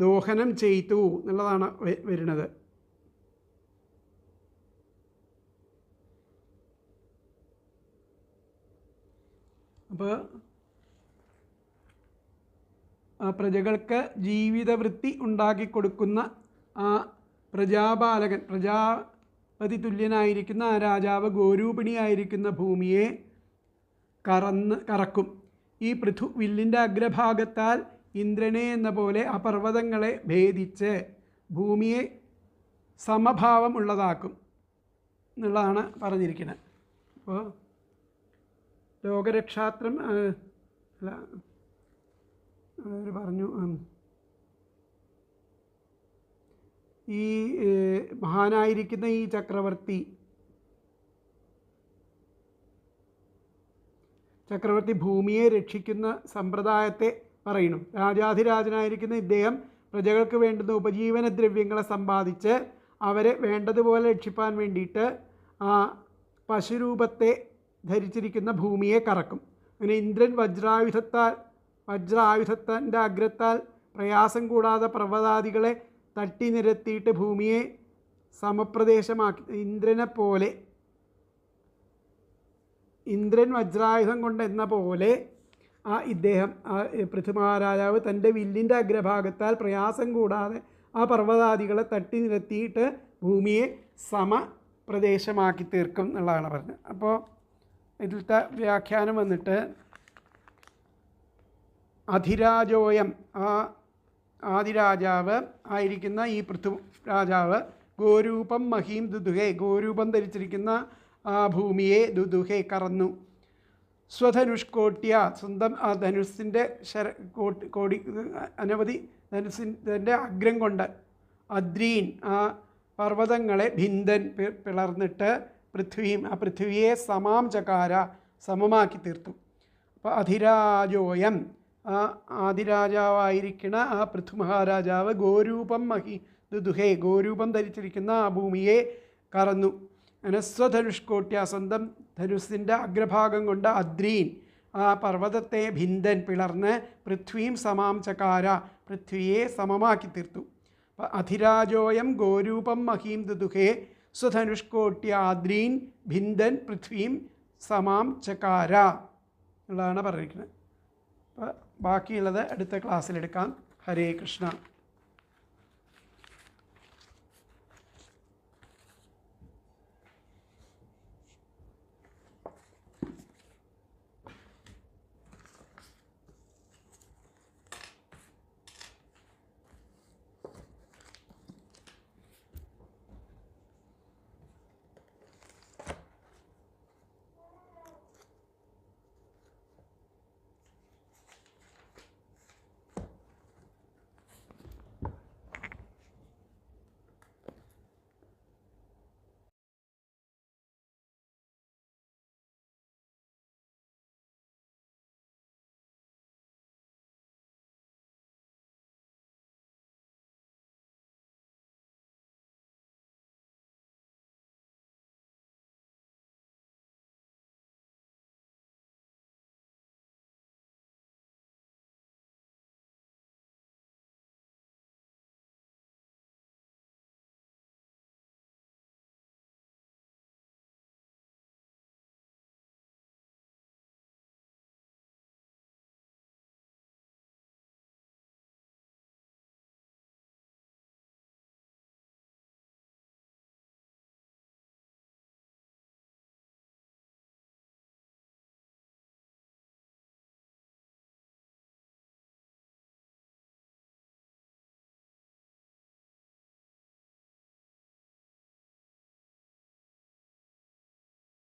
Speaker 1: ദോഹനം ചെയ്തു എന്നുള്ളതാണ് വരുന്നത്. അപ്പോൾ ആ പ്രജകൾക്ക് ജീവിതവൃത്തി ഉണ്ടാക്കിക്കൊടുക്കുന്ന ആ പ്രജാപാലകൻ, പ്രജാപതി തുല്യനായിരിക്കുന്ന ആ രാജാവ് ഗോരൂപിണിയായിരിക്കുന്ന ഭൂമിയെ കറക്കും. ഈ പൃഥു വില്ലിൻ്റെ അഗ്രഭാഗത്താൽ ഇന്ദ്രനെ എന്ന പോലെ ആ പർവ്വതങ്ങളെ ഭേദിച്ച് ഭൂമിയെ സമഭാവം ഉള്ളതാക്കും എന്നുള്ളതാണ് പറഞ്ഞിരിക്കുന്നത്. അപ്പോൾ ലോകരക്ഷാത്രം അല്ല അവർ പറഞ്ഞു, ഈ മഹാനായിരിക്കുന്ന ഈ ചക്രവർത്തി ഭൂമിയെ രക്ഷിക്കുന്ന സമ്പ്രദായത്തെ പറയുന്നു. രാജാധിരാജനായിരിക്കുന്ന ഇദ്ദേഹം പ്രജകൾക്ക് വേണ്ടുന്ന ഉപജീവന ദ്രവ്യങ്ങളെ സമ്പാദിച്ച് അവരെ വേണ്ടതുപോലെ രക്ഷിപ്പാൻ വേണ്ടിയിട്ട് ആ പശുരൂപത്തെ ധരിച്ചിരിക്കുന്ന ഭൂമിയെ കറക്കും. അങ്ങനെ ഇന്ദ്രൻ വജ്രായുധത്തിൻ്റെ അഗ്രത്താൽ പ്രയാസം കൂടാതെ പർവ്വതാദികളെ തട്ടി നിരത്തിയിട്ട് ഭൂമിയെ സമപ്രദേശമാക്കി. ഇന്ദ്രൻ വജ്രായുധം കൊണ്ടെന്ന പോലെ ഇദ്ദേഹം പൃഥു മഹാരാജാവ് തൻ്റെ വില്ലിൻ്റെ അഗ്രഭാഗത്താൽ പ്രയാസം കൂടാതെ ആ പർവ്വതാദികളെ തട്ടി നിരത്തിയിട്ട് ഭൂമിയെ സമപ്രദേശമാക്കി തീർക്കും എന്നുള്ളതാണ് പറഞ്ഞത്. അപ്പോൾ ഇതിലത്തെ വ്യാഖ്യാനം വന്നിട്ട് അധിരാജോയം, ആ ആദിരാജാവ് ആയിരിക്കുന്ന ഈ പൃഥു രാജാവ് ഗോരൂപം മഹീം ദുദുഹേ, ഗോരൂപം ധരിച്ചിരിക്കുന്ന ആ ഭൂമിയെ ദുദുഹേ കറന്നു. സ്വധനുഷ്കോട്ട്യ, സ്വന്തം ആ ധനുസിൻ്റെ കോടി അനവധി ധനുസിൻ്റെ അഗ്രം കൊണ്ട് അദ്രീൻ, ആ പർവ്വതങ്ങളെ ഭിന്ദൻ പിളർന്നിട്ട് പൃഥ്വിയും, ആ പൃഥ്വിയെ സമാം ചകാര, സമമാക്കി തീർത്തു. അപ്പോൾ അധിരാജോയം, ആ ആദിരാജാവായിരിക്കണ ആ പൃഥു മഹാരാജാവ് ഗോരൂപം മഹി ദുദുഹേ, ഗോരൂപം ധരിച്ചിരിക്കുന്ന ആ ഭൂമിയെ കറന്നു. അങ്ങനെ സ്വധനുഷ്കോട്ട്യ, സ്വന്തം ധനുസിൻ്റെ അഗ്രഭാഗം കൊണ്ട് അദ്രീൻ, ആ പർവ്വതത്തെ ഭിന്ദൻ പിളർന്ന് പൃഥ്വിയും സമാം ചകാര, പൃഥ്വിയെ സമമാക്കി തീർത്തു. അപ്പോൾ അധിരാജോയം ഗോരൂപം മഹീം ദുദുഹേ സ്വധനുഷ്കോട്ട്യ അദ്രീൻ ഭിന്ദൻ പൃഥ്വിയും സമാം ചകാര എന്നുള്ളതാണ് പറഞ്ഞിരിക്കുന്നത്. അപ്പോൾ ബാക്കിയുള്ളത് അടുത്ത ക്ലാസ്സിലെടുക്കാം. ഹരേ കൃഷ്ണ.